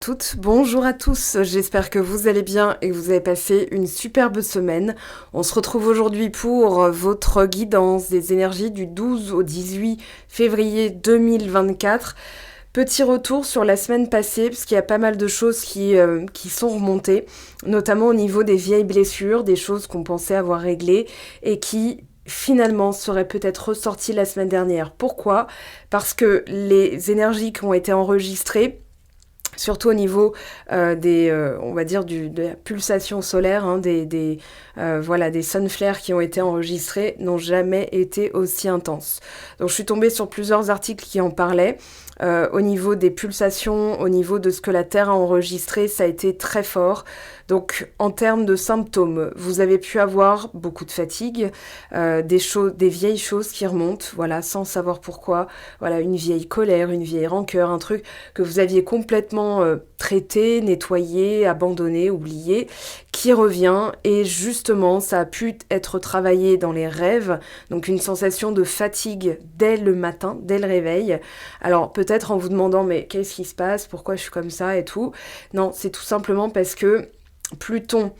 toutes, bonjour à tous, j'espère que vous allez bien et que vous avez passé une superbe semaine. On se retrouve aujourd'hui pour votre guidance des énergies du 12 au 18 février 2024. Petit retour sur la semaine passée, parce qu'il y a pas mal de choses qui sont remontées, notamment au niveau des vieilles blessures, des choses qu'on pensait avoir réglées et qui finalement seraient peut-être ressorties la semaine dernière. Pourquoi ? Parce que les énergies qui ont été enregistrées, surtout au niveau on va dire de la pulsation solaire, hein, des sun flares qui ont été enregistrés n'ont jamais été aussi intenses. Donc je suis tombée sur plusieurs articles qui en parlaient. Au niveau des pulsations, au niveau de ce que la Terre a enregistré, ça a été très fort. Donc en termes de symptômes, vous avez pu avoir beaucoup de fatigue, des vieilles choses qui remontent, voilà, sans savoir pourquoi. Voilà, une vieille colère, une vieille rancœur, un truc que vous aviez complètement traité, nettoyé, abandonné, oublié, qui revient. Et justement, ça a pu être travaillé dans les rêves, donc une sensation de fatigue dès le matin, dès le réveil. Alors peut-être en vous demandant mais qu'est-ce qui se passe, pourquoi je suis comme ça et tout. Non, c'est tout simplement parce que Pluton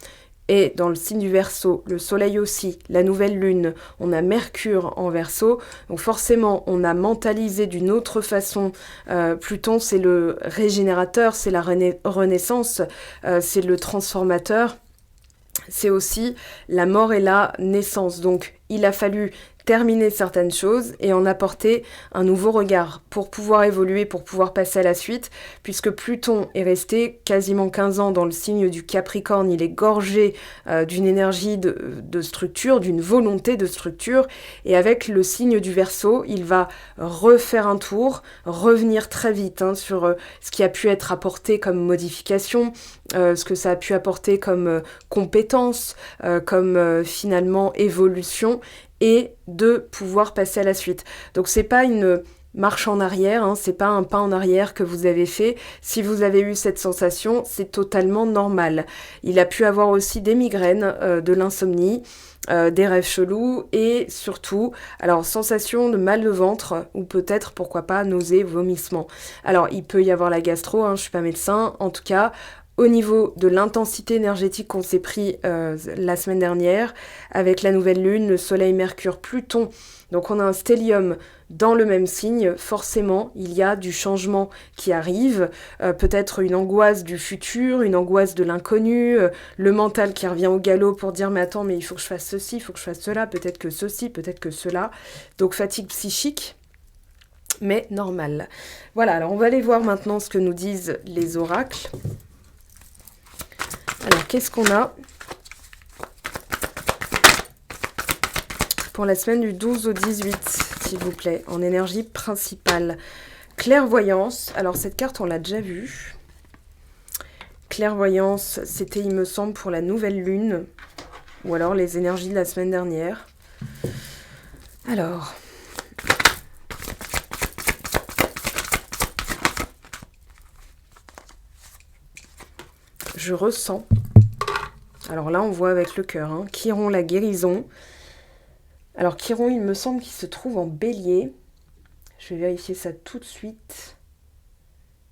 est dans le signe du Verseau, le Soleil aussi, la nouvelle lune, on a Mercure en Verseau, donc forcément on a mentalisé d'une autre façon. Pluton c'est le régénérateur, c'est la renaissance, c'est le transformateur, c'est aussi la mort et la naissance. Donc il a fallu terminer certaines choses et en apporter un nouveau regard pour pouvoir évoluer, pour pouvoir passer à la suite, puisque Pluton est resté quasiment 15 ans dans le signe du Capricorne, il est gorgé d'une énergie de structure, d'une volonté de structure, et avec le signe du Verseau, il va refaire un tour, revenir très vite sur ce qui a pu être apporté comme modification, ce que ça a pu apporter comme compétences, comme finalement évolution, et de pouvoir passer à la suite. Donc c'est pas une marche en arrière, c'est pas un pas en arrière que vous avez fait. Si vous avez eu cette sensation, c'est totalement normal. Il a pu avoir aussi des migraines, de l'insomnie, des rêves chelous et surtout, alors sensation de mal de ventre ou peut-être, pourquoi pas, nausées, vomissements. Alors il peut y avoir la gastro, je suis pas médecin, en tout cas, au niveau de l'intensité énergétique qu'on s'est pris la semaine dernière, avec la nouvelle lune, le soleil, Mercure, Pluton, donc on a un stellium dans le même signe, forcément il y a du changement qui arrive, peut-être une angoisse du futur, une angoisse de l'inconnu, le mental qui revient au galop pour dire mais attends, mais il faut que je fasse ceci, il faut que je fasse cela, peut-être que ceci, peut-être que cela, donc fatigue psychique, mais normal. Voilà, alors on va aller voir maintenant ce que nous disent les oracles. Alors, qu'est-ce qu'on a pour la semaine du 12 au 18, s'il vous plaît, en énergie principale? Clairvoyance. Alors, cette carte, on l'a déjà vue. Clairvoyance, c'était, il me semble, pour la nouvelle lune, ou alors les énergies de la semaine dernière. Alors... je ressens, alors là on voit avec le cœur, Chiron la guérison. Alors Chiron, il me semble qu'il se trouve en bélier, je vais vérifier ça tout de suite.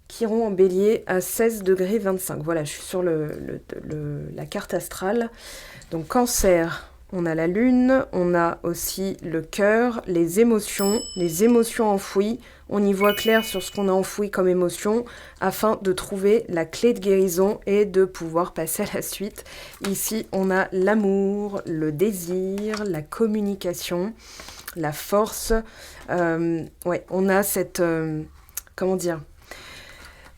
Chiron en bélier à 16 degrés 25, voilà, je suis sur la carte astrale. Donc cancer, on a la lune, on a aussi le cœur, les émotions enfouies. On y voit clair sur ce qu'on a enfoui comme émotion afin de trouver la clé de guérison et de pouvoir passer à la suite. Ici, on a l'amour, le désir, la communication, la force. On a cette... comment dire ?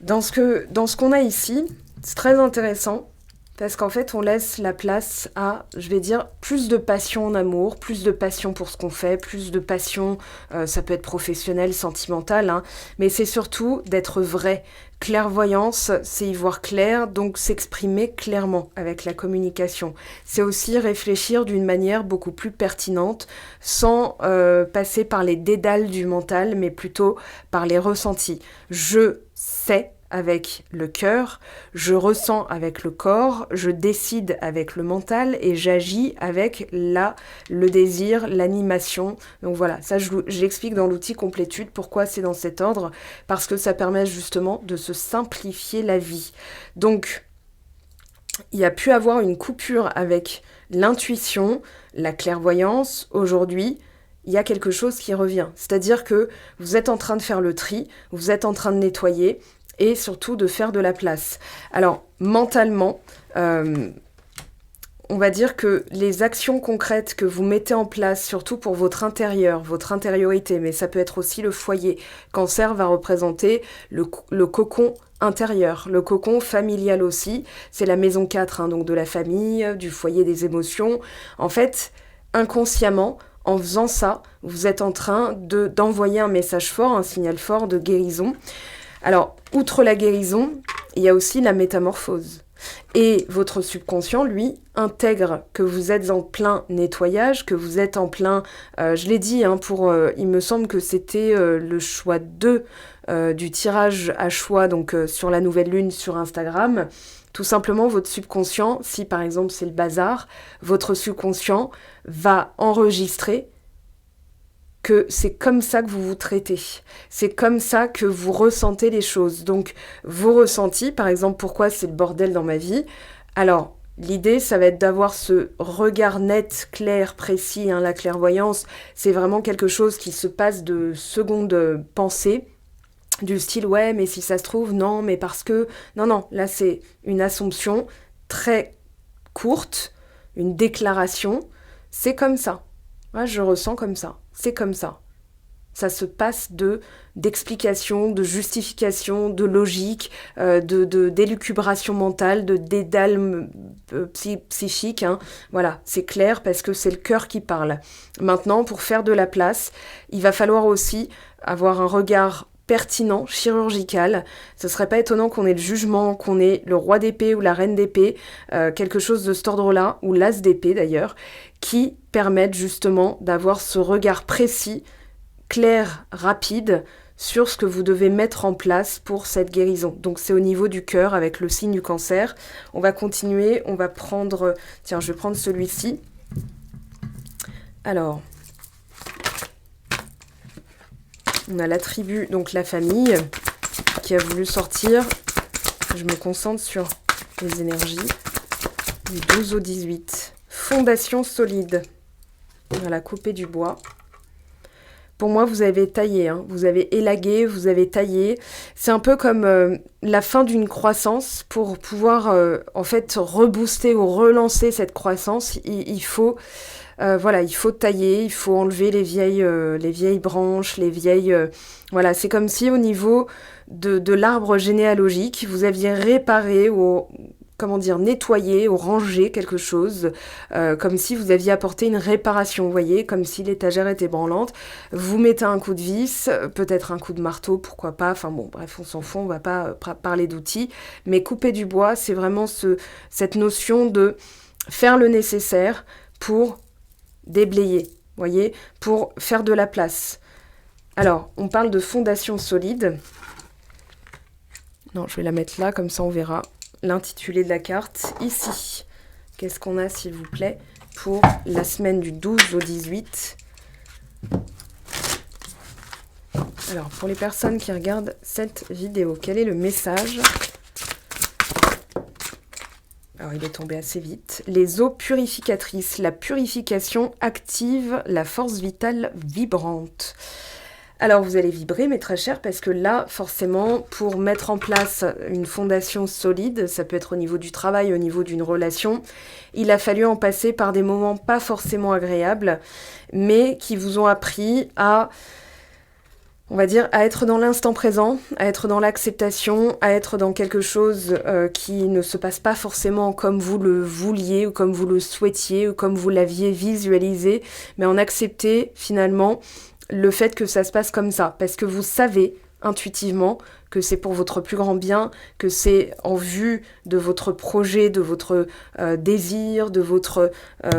Dans ce qu'on a ici, c'est très intéressant. Parce qu'en fait, on laisse la place à, je vais dire, plus de passion en amour, plus de passion pour ce qu'on fait, plus de passion, ça peut être professionnel, sentimental, mais c'est surtout d'être vrai. Clairvoyance, c'est y voir clair, donc s'exprimer clairement avec la communication. C'est aussi réfléchir d'une manière beaucoup plus pertinente, sans passer par les dédales du mental, mais plutôt par les ressentis. Je sais avec le cœur, je ressens avec le corps, je décide avec le mental et j'agis avec le désir, l'animation. Donc voilà, ça j'explique dans l'outil complétude pourquoi c'est dans cet ordre, parce que ça permet justement de se simplifier la vie. Donc, il y a pu avoir une coupure avec l'intuition, la clairvoyance. Aujourd'hui, il y a quelque chose qui revient. C'est-à-dire que vous êtes en train de faire le tri, vous êtes en train de nettoyer et surtout de faire de la place. Alors, mentalement, on va dire que les actions concrètes que vous mettez en place, surtout pour votre intérieur, votre intériorité, mais ça peut être aussi le foyer. Cancer va représenter le cocon intérieur, le cocon familial aussi. C'est la maison 4, hein, donc de la famille, du foyer des émotions. En fait, inconsciemment, en faisant ça, vous êtes en train d'envoyer un message fort, un signal fort de guérison. Alors, outre la guérison, il y a aussi la métamorphose. Et votre subconscient, lui, intègre que vous êtes en plein nettoyage, que vous êtes en plein... je l'ai dit, hein, il me semble que c'était le choix 2 du tirage à choix, donc sur la nouvelle lune sur Instagram. Tout simplement, votre subconscient, si par exemple c'est le bazar, votre subconscient va enregistrer que c'est comme ça que vous vous traitez. C'est comme ça que vous ressentez les choses. Donc, vos ressentis, par exemple, pourquoi c'est le bordel dans ma vie? Alors, l'idée, ça va être d'avoir ce regard net, clair, précis. Hein, la clairvoyance, c'est vraiment quelque chose qui se passe de seconde pensée, du style, ouais, mais si ça se trouve, non, mais parce que... Non, là, c'est une assumption très courte, une déclaration. C'est comme ça. Moi, je ressens comme ça. C'est comme ça. Ça se passe d'explication, de justification, de logique, d'élucubration mentale, de dédale psychique. Hein. Voilà, c'est clair parce que c'est le cœur qui parle. Maintenant, pour faire de la place, il va falloir aussi avoir un regard pertinent, chirurgical. Ce serait pas étonnant qu'on ait le jugement, qu'on ait le roi d'épée ou la reine d'épée, quelque chose de cet ordre-là, ou l'as d'épée d'ailleurs, qui permettent justement d'avoir ce regard précis, clair, rapide, sur ce que vous devez mettre en place pour cette guérison. Donc c'est au niveau du cœur avec le signe du cancer. On va continuer, on va prendre... Tiens, je vais prendre celui-ci. Alors... On a la tribu, donc la famille, qui a voulu sortir. Je me concentre sur les énergies du 12 au 18. Fondation solide. Voilà, couper du bois. Pour moi, vous avez taillé, hein. Vous avez élagué, vous avez taillé. C'est un peu comme la fin d'une croissance. Pour pouvoir, en fait, rebooster ou relancer cette croissance, il faut... il faut tailler, il faut enlever les vieilles branches, les vieilles... voilà, c'est comme si au niveau de l'arbre généalogique, vous aviez réparé ou, nettoyé ou rangé quelque chose, comme si vous aviez apporté une réparation, vous voyez, comme si l'étagère était branlante. Vous mettez un coup de vis, peut-être un coup de marteau, pourquoi pas, enfin bon, bref, on s'en fout, on va pas parler d'outils, mais couper du bois, c'est vraiment cette notion de faire le nécessaire pour... déblayer, voyez, pour faire de la place. Alors, on parle de fondation solide. Non, je vais la mettre là, comme ça on verra l'intitulé de la carte. Ici, qu'est-ce qu'on a, s'il vous plaît, pour la semaine du 12 au 18. Alors, pour les personnes qui regardent cette vidéo, quel est le message ? Alors, il est tombé assez vite. Les eaux purificatrices. La purification active la force vitale vibrante. Alors, vous allez vibrer, mes très chers, parce que là, forcément, pour mettre en place une fondation solide, ça peut être au niveau du travail, au niveau d'une relation, il a fallu en passer par des moments pas forcément agréables, mais qui vous ont appris à... on va dire, à être dans l'instant présent, à être dans l'acceptation, à être dans quelque chose qui ne se passe pas forcément comme vous le vouliez, ou comme vous le souhaitiez, ou comme vous l'aviez visualisé, mais en accepter finalement le fait que ça se passe comme ça, parce que vous savez intuitivement que c'est pour votre plus grand bien, que c'est en vue de votre projet, de votre désir, de votre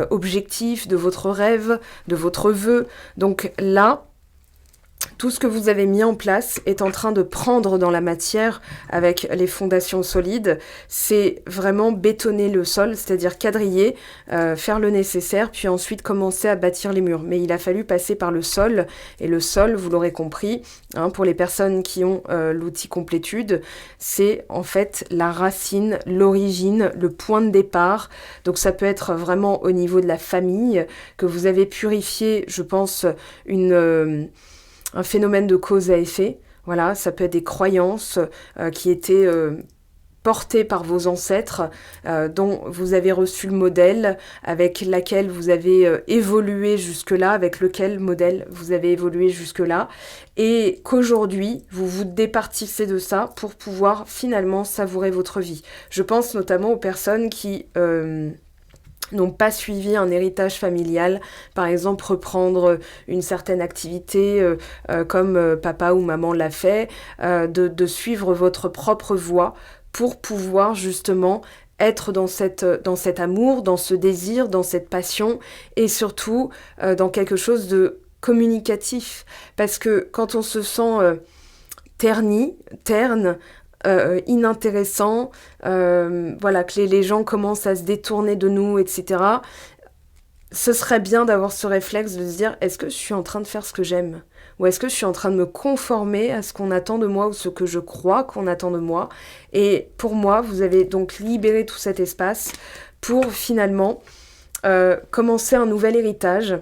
objectif, de votre rêve, de votre vœu. Donc là, tout ce que vous avez mis en place est en train de prendre dans la matière avec les fondations solides. C'est vraiment bétonner le sol, c'est-à-dire quadriller, faire le nécessaire, puis ensuite commencer à bâtir les murs. Mais il a fallu passer par le sol, et le sol, vous l'aurez compris, hein, pour les personnes qui ont l'outil complétude, c'est en fait la racine, l'origine, le point de départ. Donc ça peut être vraiment au niveau de la famille, que vous avez purifié, je pense, un phénomène de cause à effet. Voilà, ça peut être des croyances qui étaient portées par vos ancêtres, dont vous avez reçu le modèle, avec laquelle vous avez évolué jusque-là, avec lequel modèle vous avez évolué jusque-là, et qu'aujourd'hui, vous vous départissez de ça pour pouvoir finalement savourer votre vie. Je pense notamment aux personnes qui n'ont pas suivi un héritage familial, par exemple reprendre une certaine activité comme papa ou maman l'a fait, de suivre votre propre voie pour pouvoir justement être dans cet amour, dans ce désir, dans cette passion et surtout dans quelque chose de communicatif. Parce que quand on se sent terne, inintéressant, voilà, que les gens commencent à se détourner de nous, etc. Ce serait bien d'avoir ce réflexe de se dire, est-ce que je suis en train de faire ce que j'aime ? Ou est-ce que je suis en train de me conformer à ce qu'on attend de moi ou ce que je crois qu'on attend de moi ? Et pour moi, vous avez donc libéré tout cet espace pour finalement commencer un nouvel héritage.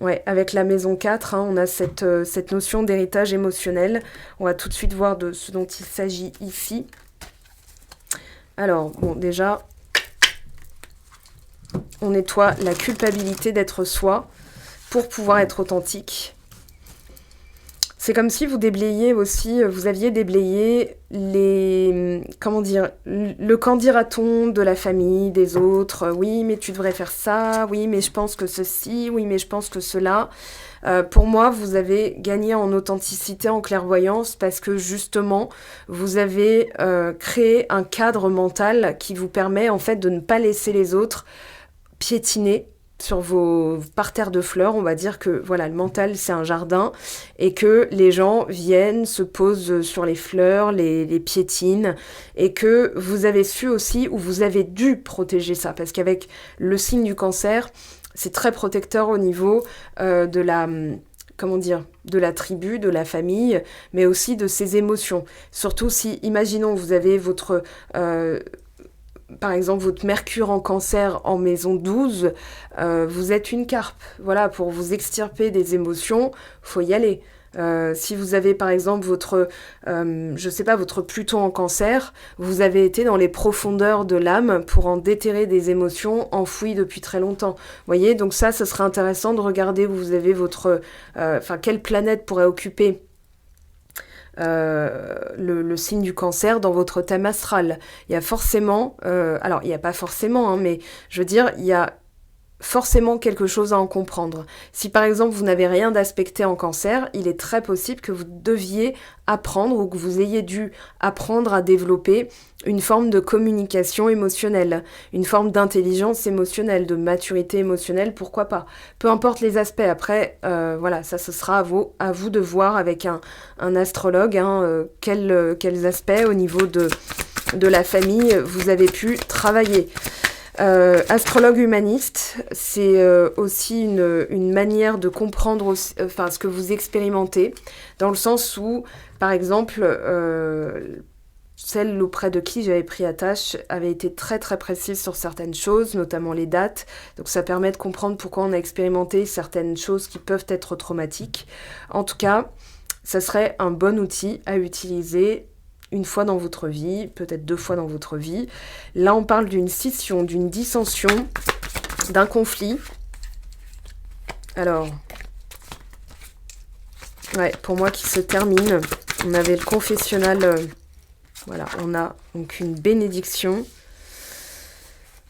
Ouais, avec la maison 4, hein, on a cette notion d'héritage émotionnel. On va tout de suite voir de ce dont il s'agit ici. Alors, bon, déjà, on nettoie la culpabilité d'être soi pour pouvoir être authentique. C'est comme si vous déblayiez aussi, vous aviez déblayé le qu'en dira-t-on de la famille, des autres. Oui, mais tu devrais faire ça. Oui, mais je pense que ceci. Oui, mais je pense que cela. Pour moi, vous avez gagné en authenticité, en clairvoyance, parce que justement, vous avez créé un cadre mental qui vous permet en fait de ne pas laisser les autres piétiner sur vos parterres de fleurs. On va dire que voilà, le mental c'est un jardin et que les gens viennent, se posent sur les fleurs, les piétinent, et que vous avez su aussi, ou vous avez dû protéger ça, parce qu'avec le signe du cancer, c'est très protecteur au niveau de la tribu, de la famille, mais aussi de ses émotions. Surtout si, imaginons, vous avez par exemple, votre Mercure en Cancer en maison 12, vous êtes une carpe. Voilà, pour vous extirper des émotions, faut y aller. Si vous avez par exemple votre Pluton en Cancer, vous avez été dans les profondeurs de l'âme pour en déterrer des émotions enfouies depuis très longtemps. Vous voyez, donc ça serait intéressant de regarder où vous avez quelle planète pourrait occuper le signe du cancer dans votre thème astral. Il y a forcément, alors il n'y a pas forcément, hein, mais je veux dire, il y a forcément quelque chose à en comprendre. Si par exemple vous n'avez rien d'aspecté en cancer, il est très possible que vous deviez apprendre ou que vous ayez dû apprendre à développer une forme de communication émotionnelle, une forme d'intelligence émotionnelle, de maturité émotionnelle, pourquoi pas. Peu importe les aspects, après, voilà, ça ce sera à vous de voir avec un astrologue, hein, quels aspects au niveau de la famille vous avez pu travailler. Astrologue humaniste, c'est aussi une manière de comprendre ce que vous expérimentez, dans le sens où, par exemple, celle auprès de qui j'avais pris attache avait été très très précise sur certaines choses, notamment les dates, donc ça permet de comprendre pourquoi on a expérimenté certaines choses qui peuvent être traumatiques. En tout cas, ça serait un bon outil à utiliser une fois dans votre vie, peut-être 2 fois dans votre vie. Là, on parle d'une scission, d'une dissension, d'un conflit. Alors, ouais, pour moi qui se termine, on avait le confessionnal, voilà, on a donc une bénédiction.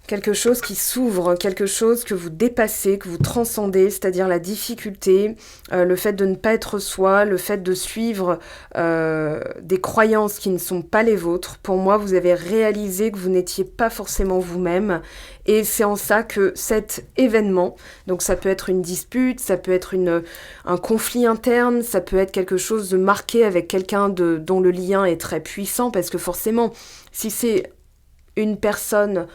quelque chose qui s'ouvre, quelque chose que vous dépassez, que vous transcendez, c'est-à-dire la difficulté, le fait de ne pas être soi, le fait de suivre des croyances qui ne sont pas les vôtres. Pour moi, vous avez réalisé que vous n'étiez pas forcément vous-même, et c'est en ça que cet événement, donc ça peut être une dispute, ça peut être un conflit interne, ça peut être quelque chose de marqué avec quelqu'un dont le lien est très puissant, parce que forcément, si c'est une personne...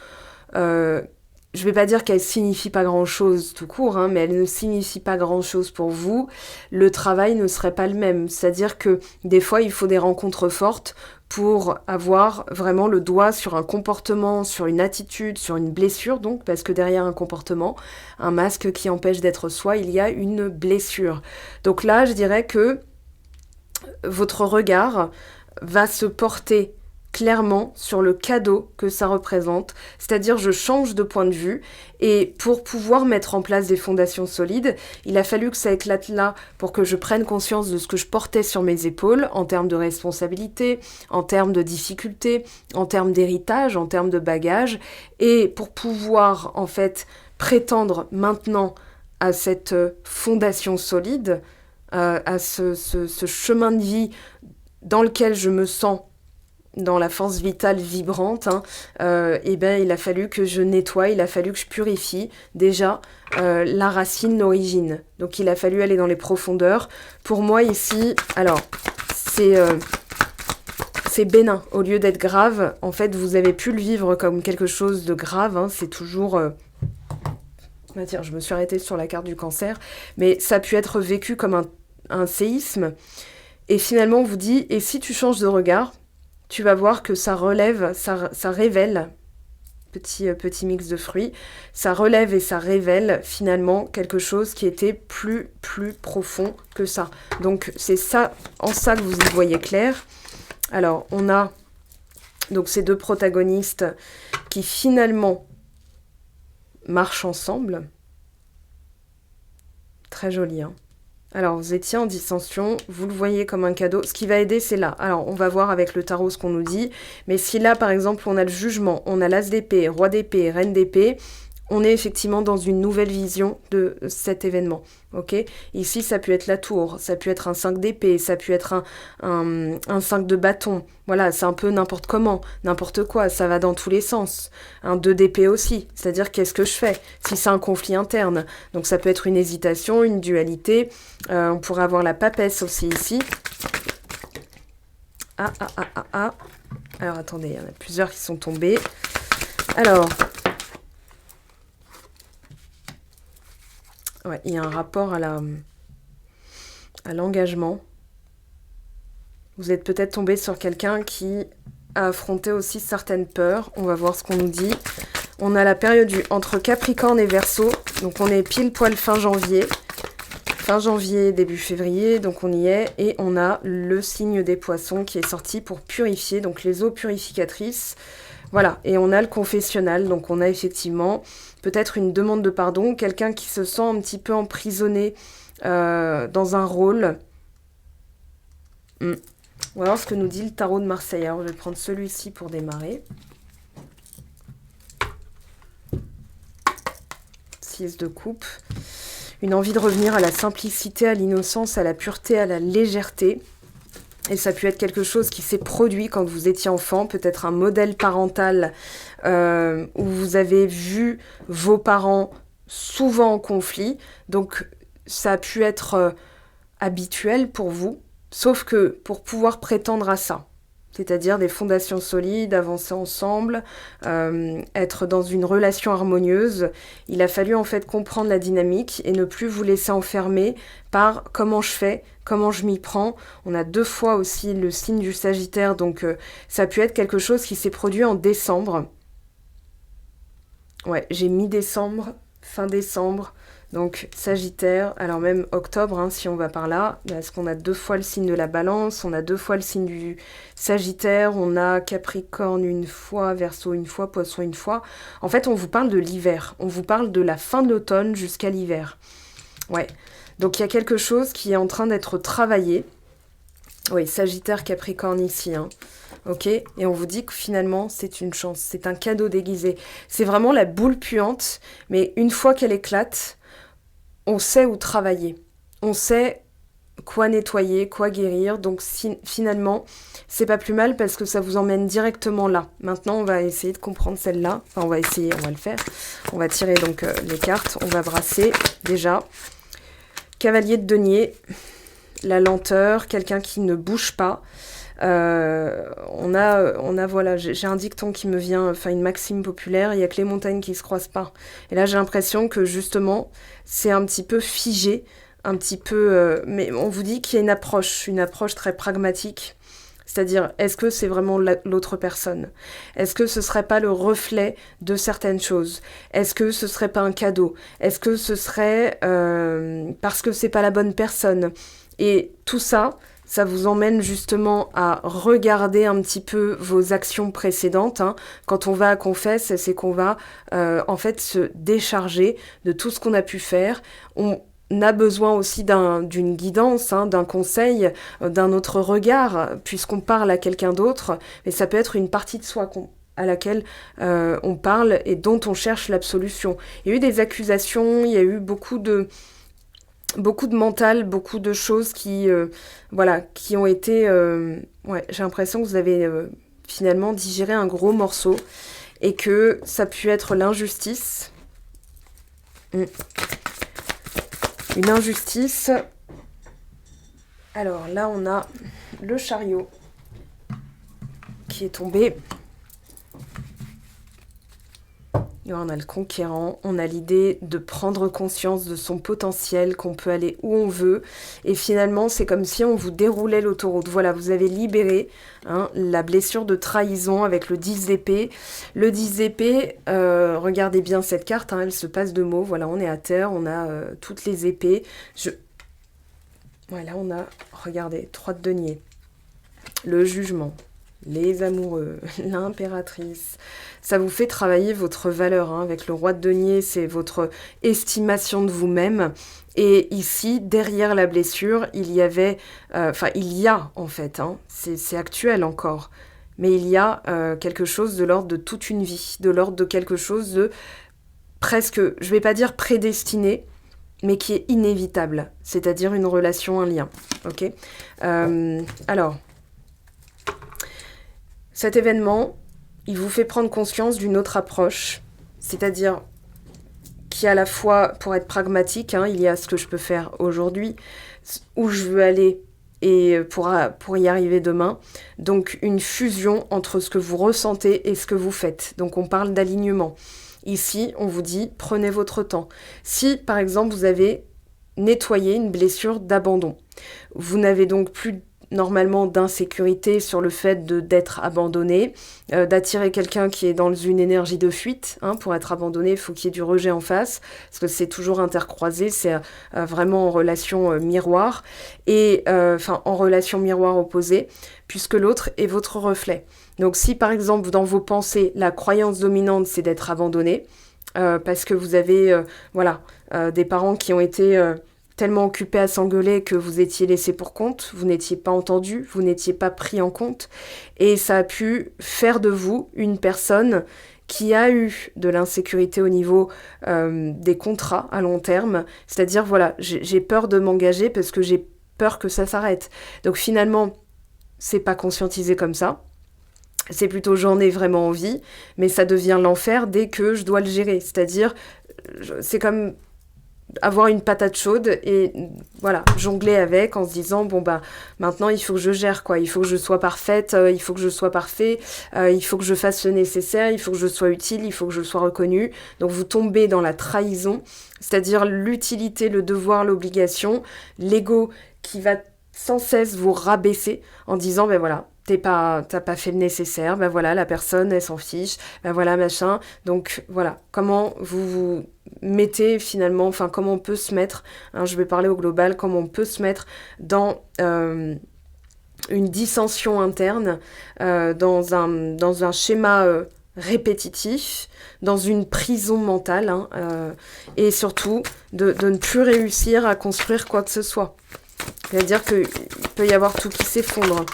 je vais pas dire qu'elle signifie pas grand-chose tout court, hein, mais elle ne signifie pas grand-chose pour vous, le travail ne serait pas le même. C'est-à-dire que des fois, il faut des rencontres fortes pour avoir vraiment le doigt sur un comportement, sur une attitude, sur une blessure, donc, parce que derrière un comportement, un masque qui empêche d'être soi, il y a une blessure. Donc là, je dirais que votre regard va se porter clairement sur le cadeau que ça représente, c'est-à-dire je change de point de vue, et pour pouvoir mettre en place des fondations solides, il a fallu que ça éclate là pour que je prenne conscience de ce que je portais sur mes épaules en termes de responsabilité, en termes de difficultés, en termes d'héritage, en termes de bagages, et pour pouvoir en fait prétendre maintenant à cette fondation solide, à ce chemin de vie dans lequel je me sens dans la force vitale vibrante, hein, et ben il a fallu que je nettoie, il a fallu que je purifie déjà la racine, l'origine. Donc il a fallu aller dans les profondeurs. Pour moi ici, alors c'est bénin au lieu d'être grave. En fait, vous avez pu le vivre comme quelque chose de grave. Hein, c'est toujours tiens, je me suis arrêtée sur la carte du cancer, mais ça a pu être vécu comme un séisme. Et finalement, on vous dit, et si tu changes de regard, tu vas voir que ça relève, ça révèle, petit mix de fruits, ça relève et ça révèle finalement quelque chose qui était plus profond que ça. Donc c'est ça, en ça que vous y voyez clair. Alors on a donc ces deux protagonistes qui finalement marchent ensemble. Très joli, hein. Alors, vous étiez en dissension, vous le voyez comme un cadeau. Ce qui va aider, c'est là. Alors, on va voir avec le tarot ce qu'on nous dit. Mais si là, par exemple, on a le jugement, on a l'as d'épée, roi d'épée, reine d'épée, on est effectivement dans une nouvelle vision de cet événement. Ok ? Ici, ça peut être la tour, ça peut être un 5 d'épée, ça peut être un 5 de bâton. Voilà, c'est un peu n'importe comment, n'importe quoi, ça va dans tous les sens. Un 2 d'épée aussi, c'est-à-dire qu'est-ce que je fais si c'est un conflit interne. Donc ça peut être une hésitation, une dualité. On pourrait avoir la papesse aussi ici. Alors attendez, il y en a plusieurs qui sont tombés. Alors... ouais, il y a un rapport à l'engagement. Vous êtes peut-être tombé sur quelqu'un qui a affronté aussi certaines peurs. On va voir ce qu'on nous dit. On a la période entre Capricorne et Verseau. Donc on est pile poil fin janvier. Fin janvier, début février, donc on y est. Et on a le signe des poissons qui est sorti pour purifier, donc les eaux purificatrices. Voilà, et on a le confessionnal, donc on a effectivement peut-être une demande de pardon, quelqu'un qui se sent un petit peu emprisonné dans un rôle. On va voir ce que nous dit le tarot de Marseille. Alors, je vais prendre celui-ci pour démarrer. 6 de coupe. Une envie de revenir à la simplicité, à l'innocence, à la pureté, à la légèreté. Et ça peut être quelque chose qui s'est produit quand vous étiez enfant, peut-être un modèle parental où vous avez vu vos parents souvent en conflit. Donc ça a pu être habituel pour vous, sauf que pour pouvoir prétendre à ça, c'est-à-dire des fondations solides, avancer ensemble, être dans une relation harmonieuse, il a fallu en fait comprendre la dynamique et ne plus vous laisser enfermer par comment je fais, comment je m'y prends. On a 2 fois aussi le signe du Sagittaire, donc ça a pu être quelque chose qui s'est produit en décembre. Ouais, j'ai mi-décembre, fin décembre, donc Sagittaire, alors même octobre, hein, si on va par là, parce qu'on a 2 fois le signe de la Balance, on a 2 fois le signe du Sagittaire, on a Capricorne une fois, Verseau une fois, Poisson une fois. En fait, on vous parle de l'hiver, on vous parle de la fin de l'automne jusqu'à l'hiver. Ouais, donc il y a quelque chose qui est en train d'être travaillé. Oui, Sagittaire, Capricorne ici, hein. ok? Et on vous dit que finalement, c'est une chance, c'est un cadeau déguisé. C'est vraiment la boule puante, mais une fois qu'elle éclate, on sait où travailler. On sait quoi nettoyer, quoi guérir. Donc finalement, c'est pas plus mal parce que ça vous emmène directement là. Maintenant, on va essayer de comprendre celle-là. Enfin, on va essayer, on va le faire. On va tirer donc les cartes. On va brasser déjà. Cavalier de denier, la lenteur, quelqu'un qui ne bouge pas. On a voilà, j'ai un dicton qui me vient, enfin une maxime populaire, il y a que les montagnes qui se croisent pas. Et là, j'ai l'impression que justement, c'est un petit peu figé, un petit peu, mais on vous dit qu'il y a une approche très pragmatique. C'est-à-dire, est-ce que c'est vraiment l'autre personne? Est-ce que ce serait pas le reflet de certaines choses? Est-ce que ce serait pas un cadeau? Est-ce que ce serait parce que c'est pas la bonne personne? Et tout ça, ça vous emmène justement à regarder un petit peu vos actions précédentes. Hein. Quand on va à Confesse, c'est qu'on va en fait se décharger de tout ce qu'on a pu faire. On a besoin aussi d'une guidance, hein, d'un conseil, d'un autre regard, puisqu'on parle à quelqu'un d'autre. Mais ça peut être une partie de soi à laquelle on parle et dont on cherche l'absolution. Il y a eu des accusations, il y a eu beaucoup de mental, beaucoup de choses qui ont été... ouais, j'ai l'impression que vous avez finalement digéré un gros morceau et que ça a pu être l'injustice. Une injustice. Alors là, on a le chariot qui est tombé. Et on a le conquérant, on a l'idée de prendre conscience de son potentiel, qu'on peut aller où on veut. Et finalement, c'est comme si on vous déroulait l'autoroute. Voilà, vous avez libéré la blessure de trahison avec le 10 d'épée. Le 10 d'épée, regardez bien cette carte, elle se passe de mots. Voilà, on est à terre, on a toutes les épées. Voilà, on a, regardez, 3 de denier. Le jugement. Les amoureux, l'impératrice, ça vous fait travailler votre valeur. Avec le roi de denier, c'est votre estimation de vous-même. Et ici, derrière la blessure, il y avait... il y a, en fait, c'est actuel encore. Mais il y a quelque chose de l'ordre de toute une vie, de l'ordre de quelque chose de presque, je vais pas dire prédestiné, mais qui est inévitable. C'est-à-dire une relation, un lien. Ok. Alors... Cet événement, il vous fait prendre conscience d'une autre approche, c'est-à-dire qui à la fois, pour être pragmatique, il y a ce que je peux faire aujourd'hui, où je veux aller et pour y arriver demain. Donc une fusion entre ce que vous ressentez et ce que vous faites. Donc on parle d'alignement. Ici, on vous dit, prenez votre temps. Si, par exemple, vous avez nettoyé une blessure d'abandon, vous n'avez donc plus normalement d'insécurité sur le fait d'être abandonné, d'attirer quelqu'un qui est dans une énergie de fuite. Pour être abandonné, il faut qu'il y ait du rejet en face, parce que c'est toujours intercroisé, c'est vraiment en relation miroir, et en relation miroir opposée, puisque l'autre est votre reflet. Donc si par exemple dans vos pensées, la croyance dominante c'est d'être abandonné, parce que vous avez des parents qui ont été... tellement occupé à s'engueuler que vous étiez laissé pour compte, vous n'étiez pas entendu, vous n'étiez pas pris en compte, et ça a pu faire de vous une personne qui a eu de l'insécurité au niveau des contrats à long terme, c'est-à-dire voilà, j'ai peur de m'engager parce que j'ai peur que ça s'arrête. Donc finalement, c'est pas conscientisé comme ça, c'est plutôt j'en ai vraiment envie, mais ça devient l'enfer dès que je dois le gérer, c'est-à-dire c'est comme... avoir une patate chaude et voilà, jongler avec en se disant maintenant il faut que je gère il faut que je sois parfaite, il faut que je sois parfait, il faut que je fasse le nécessaire, il faut que je sois utile, il faut que je sois reconnue. Donc vous tombez dans la trahison, c'est-à-dire l'utilité, le devoir, l'obligation, l'ego qui va sans cesse vous rabaisser en disant t'as pas fait le nécessaire, la personne elle s'en fiche, machin. Donc voilà, comment vous mettez finalement, comment on peut se mettre, je vais parler au global, comment on peut se mettre dans une dissension interne, dans un schéma répétitif, dans une prison mentale, et surtout de ne plus réussir à construire quoi que ce soit. C'est-à-dire qu'il peut y avoir tout qui s'effondre.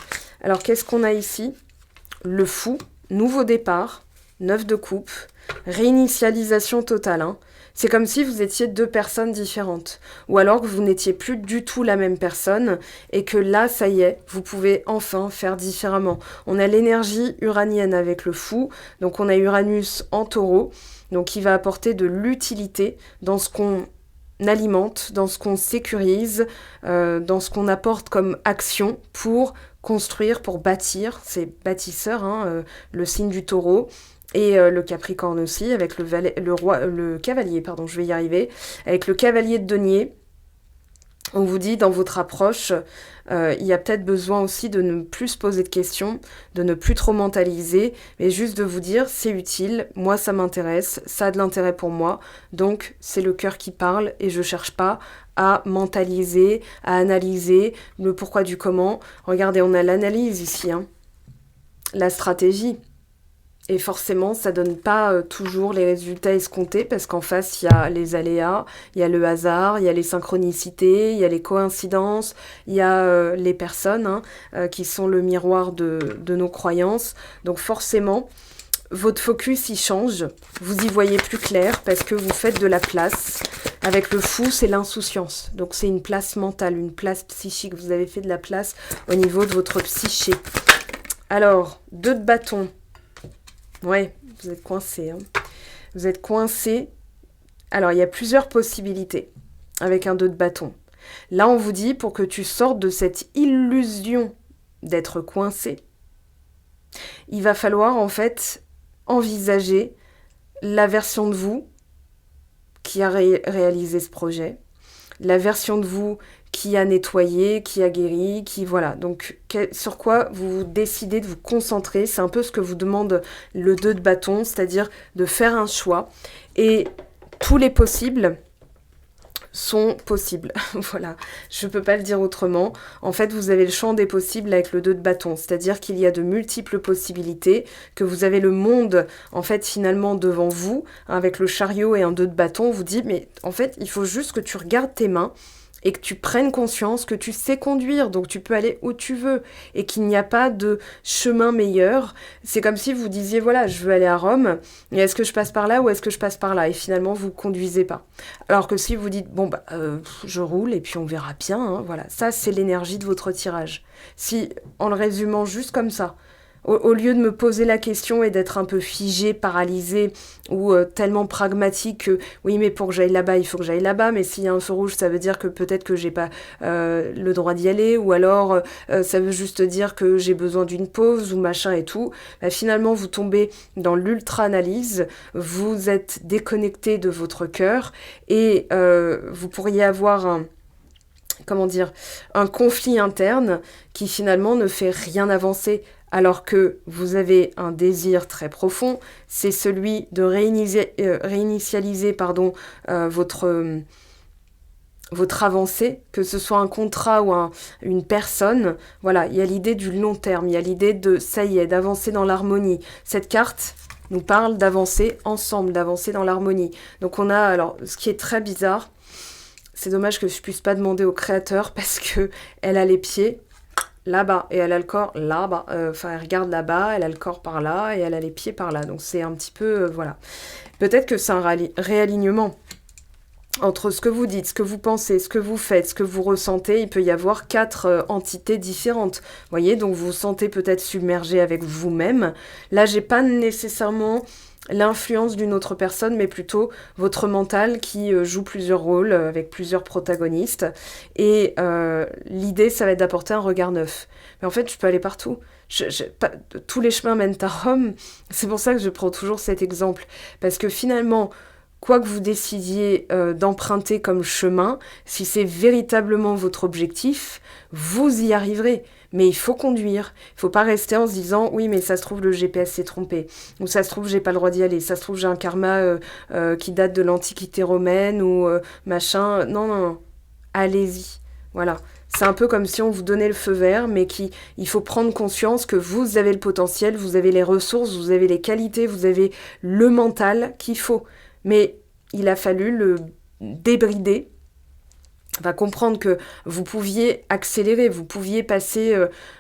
Alors, qu'est-ce qu'on a ici ? le fou, nouveau départ, 9 de coupe, réinitialisation totale. C'est comme si vous étiez 2 personnes différentes. Ou alors que vous n'étiez plus du tout la même personne et que là, ça y est, vous pouvez enfin faire différemment. On a l'énergie uranienne avec le fou, donc on a Uranus en taureau, donc qui va apporter de l'utilité dans ce qu'on alimente, dans ce qu'on sécurise, dans ce qu'on apporte comme action pour construire, pour bâtir. C'est bâtisseur, le signe du taureau. Et le Capricorne aussi, avec le cavalier, pardon, je vais y arriver, avec le cavalier de denier. On vous dit, dans votre approche, il y a peut-être besoin aussi de ne plus se poser de questions, de ne plus trop mentaliser, mais juste de vous dire, c'est utile, moi ça m'intéresse, ça a de l'intérêt pour moi, donc c'est le cœur qui parle et je cherche pas à mentaliser, à analyser le pourquoi du comment. Regardez, on a l'analyse ici, la stratégie. Et forcément, ça donne pas toujours les résultats escomptés parce qu'en face, il y a les aléas, il y a le hasard, il y a les synchronicités, il y a les coïncidences, il y a les personnes qui sont le miroir de nos croyances. Donc forcément, votre focus, il change. Vous y voyez plus clair parce que vous faites de la place. Avec le fou, c'est l'insouciance. Donc c'est une place mentale, une place psychique. Vous avez fait de la place au niveau de votre psyché. Alors, 2 de bâton. Ouais, vous êtes coincé. Vous êtes coincé. Alors, il y a plusieurs possibilités avec un 2 de bâton. Là, on vous dit, pour que tu sortes de cette illusion d'être coincé, il va falloir en fait envisager la version de vous qui a réalisé ce projet, la version de vous qui a nettoyé, qui a guéri, qui voilà. Donc sur quoi vous décidez de vous concentrer, c'est un peu ce que vous demande le 2 de bâton, c'est-à-dire de faire un choix. Et tous les possibles sont possibles. Voilà, je ne peux pas le dire autrement. En fait, vous avez le champ des possibles avec le 2 de bâton, c'est-à-dire qu'il y a de multiples possibilités, que vous avez le monde, en fait, finalement, devant vous, avec le chariot et un 2 de bâton, on vous dit, mais en fait, il faut juste que tu regardes tes mains, et que tu prennes conscience que tu sais conduire, donc tu peux aller où tu veux, et qu'il n'y a pas de chemin meilleur. C'est comme si vous disiez, voilà, je veux aller à Rome, et est-ce que je passe par là ou est-ce que je passe par là? Et finalement, vous conduisez pas. Alors que si vous dites, bon, je roule et puis on verra bien, voilà, ça c'est l'énergie de votre tirage. Si, en le résumant juste comme ça, au lieu de me poser la question et d'être un peu figé, paralysé ou tellement pragmatique que oui mais pour que j'aille là-bas il faut que j'aille là-bas, mais s'il y a un feu rouge ça veut dire que peut-être que j'ai pas le droit d'y aller, ou alors ça veut juste dire que j'ai besoin d'une pause ou machin et tout. Finalement vous tombez dans l'ultra-analyse, vous êtes déconnecté de votre cœur et vous pourriez avoir un conflit interne qui finalement ne fait rien avancer, alors que vous avez un désir très profond, c'est celui de réinitialiser votre avancée, que ce soit un contrat ou une personne. Voilà, il y a l'idée du long terme, il y a l'idée de, ça y est, d'avancer dans l'harmonie. Cette carte nous parle d'avancer ensemble, d'avancer dans l'harmonie. Donc on a, alors, ce qui est très bizarre, c'est dommage que je puisse pas demander au créateur parce que elle a les pieds là-bas et elle a le corps là-bas. Elle regarde là-bas, elle a le corps par là et elle a les pieds par là. Donc c'est un petit peu, voilà. Peut-être que c'est un réalignement entre ce que vous dites, ce que vous pensez, ce que vous faites, ce que vous ressentez. Il peut y avoir 4 entités différentes. Vous voyez, donc vous vous sentez peut-être submergé avec vous-même. Là, j'ai pas nécessairement l'influence d'une autre personne, mais plutôt votre mental qui joue plusieurs rôles avec plusieurs protagonistes. Et l'idée, ça va être d'apporter un regard neuf. Mais en fait, je peux aller partout. Tous les chemins mènent à Rome. C'est pour ça que je prends toujours cet exemple. Parce que finalement, quoi que vous décidiez d'emprunter comme chemin, si c'est véritablement votre objectif, vous y arriverez. Mais il faut conduire. Il faut pas rester en se disant « Oui, mais ça se trouve, le GPS s'est trompé. » Ou « Ça se trouve, j'ai pas le droit d'y aller. Ça se trouve, j'ai un karma qui date de l'Antiquité romaine. » Ou machin. Non. Allez-y. Voilà. C'est un peu comme si on vous donnait le feu vert, mais il faut prendre conscience que vous avez le potentiel, vous avez les ressources, vous avez les qualités, vous avez le mental qu'il faut. Mais il a fallu le débrider va comprendre que vous pouviez accélérer, vous pouviez passer,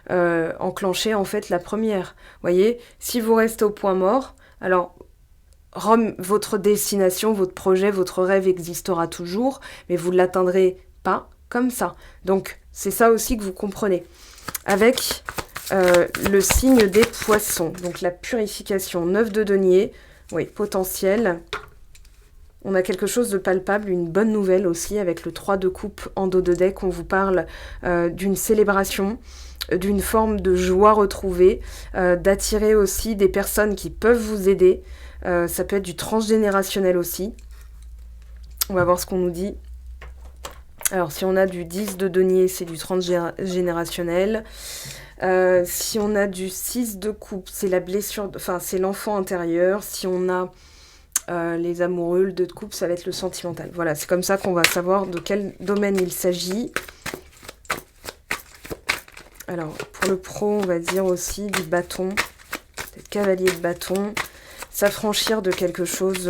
enclencher en fait la première. Voyez, si vous restez au point mort, alors Rome, votre destination, votre projet, votre rêve existera toujours, mais vous ne l'atteindrez pas comme ça. Donc c'est ça aussi que vous comprenez. Avec le signe des poissons, donc la purification, 9 de denier, oui, potentiel. On a quelque chose de palpable, une bonne nouvelle aussi avec le 3 de coupe en dos de deck. On vous parle d'une célébration, d'une forme de joie retrouvée, d'attirer aussi des personnes qui peuvent vous aider. Ça peut être du transgénérationnel aussi. On va voir ce qu'on nous dit. Alors si on a du 10 de denier, c'est du transgénérationnel. Si on a du 6 de coupe, c'est la blessure, enfin c'est l'enfant intérieur. Si on a les amoureux, le 2 de coupe, ça va être le sentimental. Voilà, c'est comme ça qu'on va savoir de quel domaine il s'agit. Alors, pour le pro, on va dire aussi du bâton, peut-être cavalier de bâton, s'affranchir de quelque chose,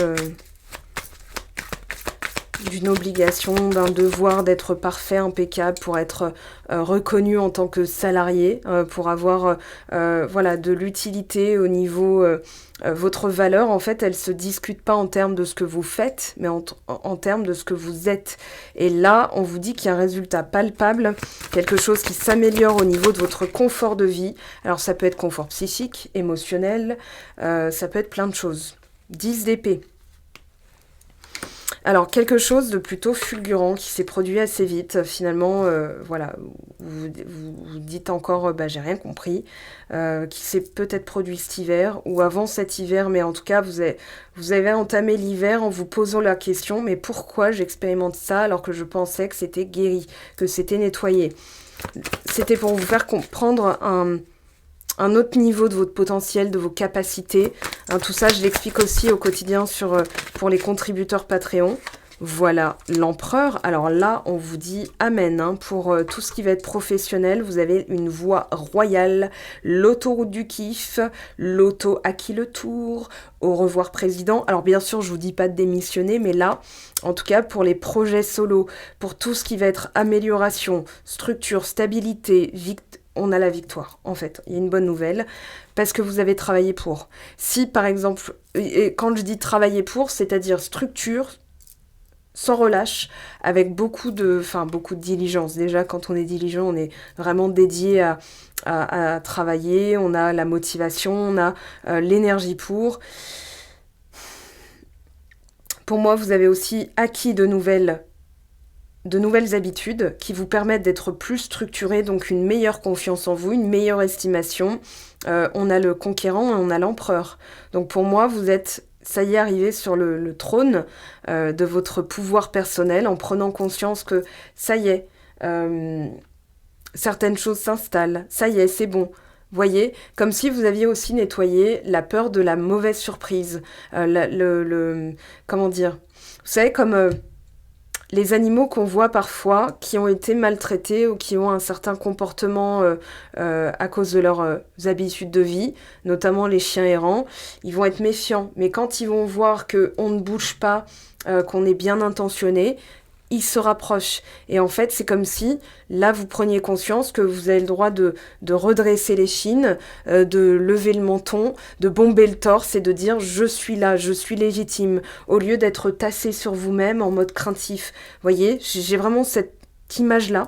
d'une obligation, d'un devoir d'être parfait, impeccable, pour être reconnu en tant que salarié, pour avoir voilà, de l'utilité au niveau... votre valeur, en fait, elle se discute pas en termes de ce que vous faites, mais en termes de ce que vous êtes. Et là, on vous dit qu'il y a un résultat palpable, quelque chose qui s'améliore au niveau de votre confort de vie. Alors, ça peut être confort psychique, émotionnel, ça peut être plein de choses. 10 d'épée. Alors, quelque chose de plutôt fulgurant qui s'est produit assez vite. Finalement, voilà, vous dites encore, j'ai rien compris, qui s'est peut-être produit cet hiver ou avant cet hiver, mais en tout cas, vous avez entamé l'hiver en vous posant la question, mais pourquoi j'expérimente ça alors que je pensais que c'était guéri, que c'était nettoyé? C'était pour vous faire comprendre un autre niveau de votre potentiel, de vos capacités. Tout ça, je l'explique aussi au quotidien pour les contributeurs Patreon. Voilà, l'empereur. Alors là, on vous dit amen. Pour tout ce qui va être professionnel, vous avez une voie royale, l'autoroute du kiff, l'auto acquis le tour, au revoir président. Alors bien sûr, je vous dis pas de démissionner, mais là, en tout cas, pour les projets solo, pour tout ce qui va être amélioration, structure, stabilité, on a la victoire, en fait. Il y a une bonne nouvelle, parce que vous avez travaillé pour. Si, par exemple, et quand je dis travailler pour, c'est-à-dire structure, sans relâche, avec beaucoup de diligence. Déjà, quand on est diligent, on est vraiment dédié à travailler, on a la motivation, on a l'énergie pour. Pour moi, vous avez aussi acquis de nouvelles habitudes qui vous permettent d'être plus structuré, donc une meilleure confiance en vous, une meilleure estimation. On a le conquérant et on a l'empereur. Donc pour moi, vous êtes, ça y est, arrivé sur le trône de votre pouvoir personnel en prenant conscience que ça y est, certaines choses s'installent, ça y est, c'est bon. Voyez, comme si vous aviez aussi nettoyé la peur de la mauvaise surprise. Comment dire? Vous savez, comme... les animaux qu'on voit parfois, qui ont été maltraités ou qui ont un certain comportement à cause de leurs habitudes de vie, notamment les chiens errants, ils vont être méfiants. Mais quand ils vont voir qu'on ne bouge pas, qu'on est bien intentionné, ils se rapprochent. Et en fait, c'est comme si, là, vous preniez conscience que vous avez le droit de redresser les chines, de lever le menton, de bomber le torse et de dire « je suis là, je suis légitime », au lieu d'être tassé sur vous-même en mode craintif. Vous voyez, j'ai vraiment cette image-là.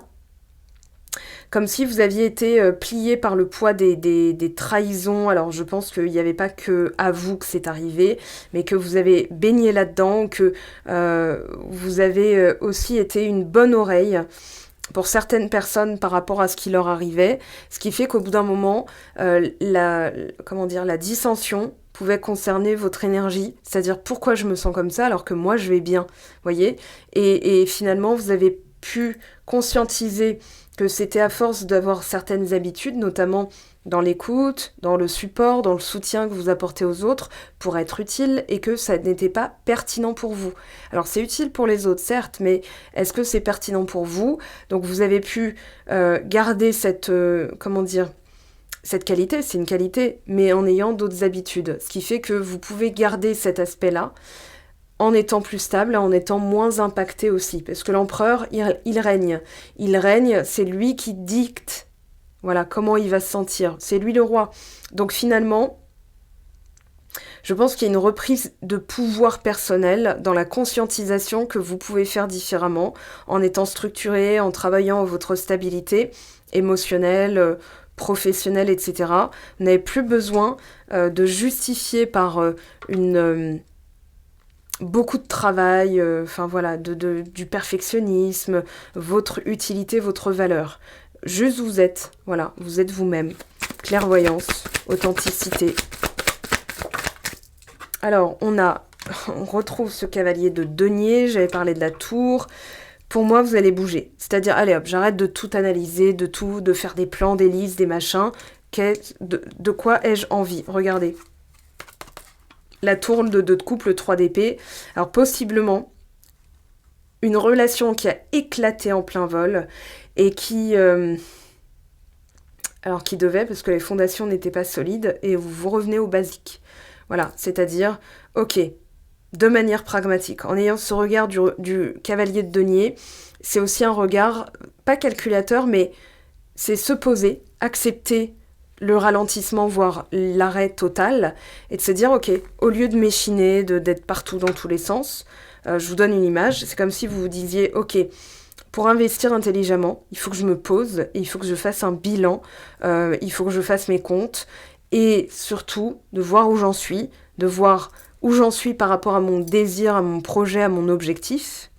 Comme si vous aviez été plié par le poids des trahisons. Alors je pense qu'il n'y avait pas que à vous que c'est arrivé, mais que vous avez baigné là-dedans, que vous avez aussi été une bonne oreille pour certaines personnes par rapport à ce qui leur arrivait, ce qui fait qu'au bout d'un moment, la dissension pouvait concerner votre énergie, c'est-à-dire pourquoi je me sens comme ça alors que moi je vais bien, voyez, et finalement vous avez pu conscientiser que c'était à force d'avoir certaines habitudes, notamment dans l'écoute, dans le support, dans le soutien que vous apportez aux autres pour être utile et que ça n'était pas pertinent pour vous. Alors c'est utile pour les autres, certes, mais est-ce que c'est pertinent pour vous? Donc vous avez pu garder cette qualité, c'est une qualité, mais en ayant d'autres habitudes. Ce qui fait que vous pouvez garder cet aspect-là en étant plus stable, en étant moins impacté aussi. Parce que l'empereur, il règne. Il règne, c'est lui qui dicte, voilà, comment il va se sentir. C'est lui le roi. Donc finalement, je pense qu'il y a une reprise de pouvoir personnel dans la conscientisation que vous pouvez faire différemment, en étant structuré, en travaillant votre stabilité émotionnelle, professionnelle, etc. Vous n'avez plus besoin de justifier par beaucoup de travail, du perfectionnisme, votre utilité, votre valeur. Juste vous êtes, voilà, vous êtes vous-même. Clairvoyance, authenticité. Alors, on retrouve ce cavalier de denier, j'avais parlé de la tour. Pour moi, vous allez bouger. C'est-à-dire, allez hop, j'arrête de tout analyser, de faire des plans, des listes, des machins. De quoi ai-je envie? Regardez. La tour de couple 3 d'épée. Alors, possiblement, une relation qui a éclaté en plein vol et qui devait, parce que les fondations n'étaient pas solides, et vous revenez au basique. Voilà, c'est-à-dire, ok, de manière pragmatique, en ayant ce regard du cavalier de denier, c'est aussi un regard, pas calculateur, mais c'est se poser, accepter le ralentissement, voire l'arrêt total, et de se dire, ok, au lieu de m'échiner, d'être partout dans tous les sens, je vous donne une image, c'est comme si vous vous disiez, ok, pour investir intelligemment, il faut que je me pose, et il faut que je fasse un bilan, il faut que je fasse mes comptes, et surtout de voir où j'en suis, de voir où j'en suis par rapport à mon désir, à mon projet, à mon objectif.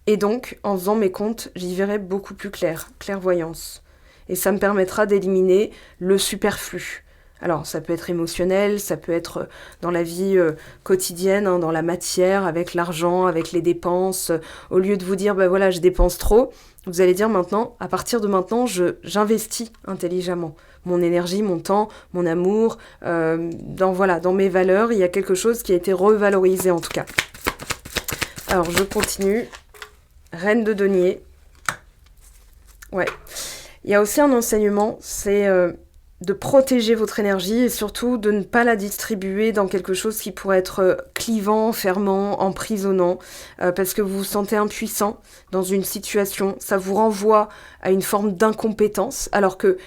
Et donc, en faisant mes comptes, j'y verrai beaucoup plus clair, clairvoyance. Et ça me permettra d'éliminer le superflu. Alors, ça peut être émotionnel, ça peut être dans la vie quotidienne, hein, dans la matière, avec l'argent, avec les dépenses. Au lieu de vous dire, bah voilà, je dépense trop, vous allez dire maintenant, à partir de maintenant, j'investis intelligemment. Mon énergie, mon temps, mon amour, dans mes valeurs, il y a quelque chose qui a été revalorisé en tout cas. Alors, je continue. Reine de denier. Ouais. Il y a aussi un enseignement, c'est de protéger votre énergie et surtout de ne pas la distribuer dans quelque chose qui pourrait être clivant, fermant, emprisonnant, parce que vous vous sentez impuissant dans une situation. Ça vous renvoie à une forme d'incompétence, alors que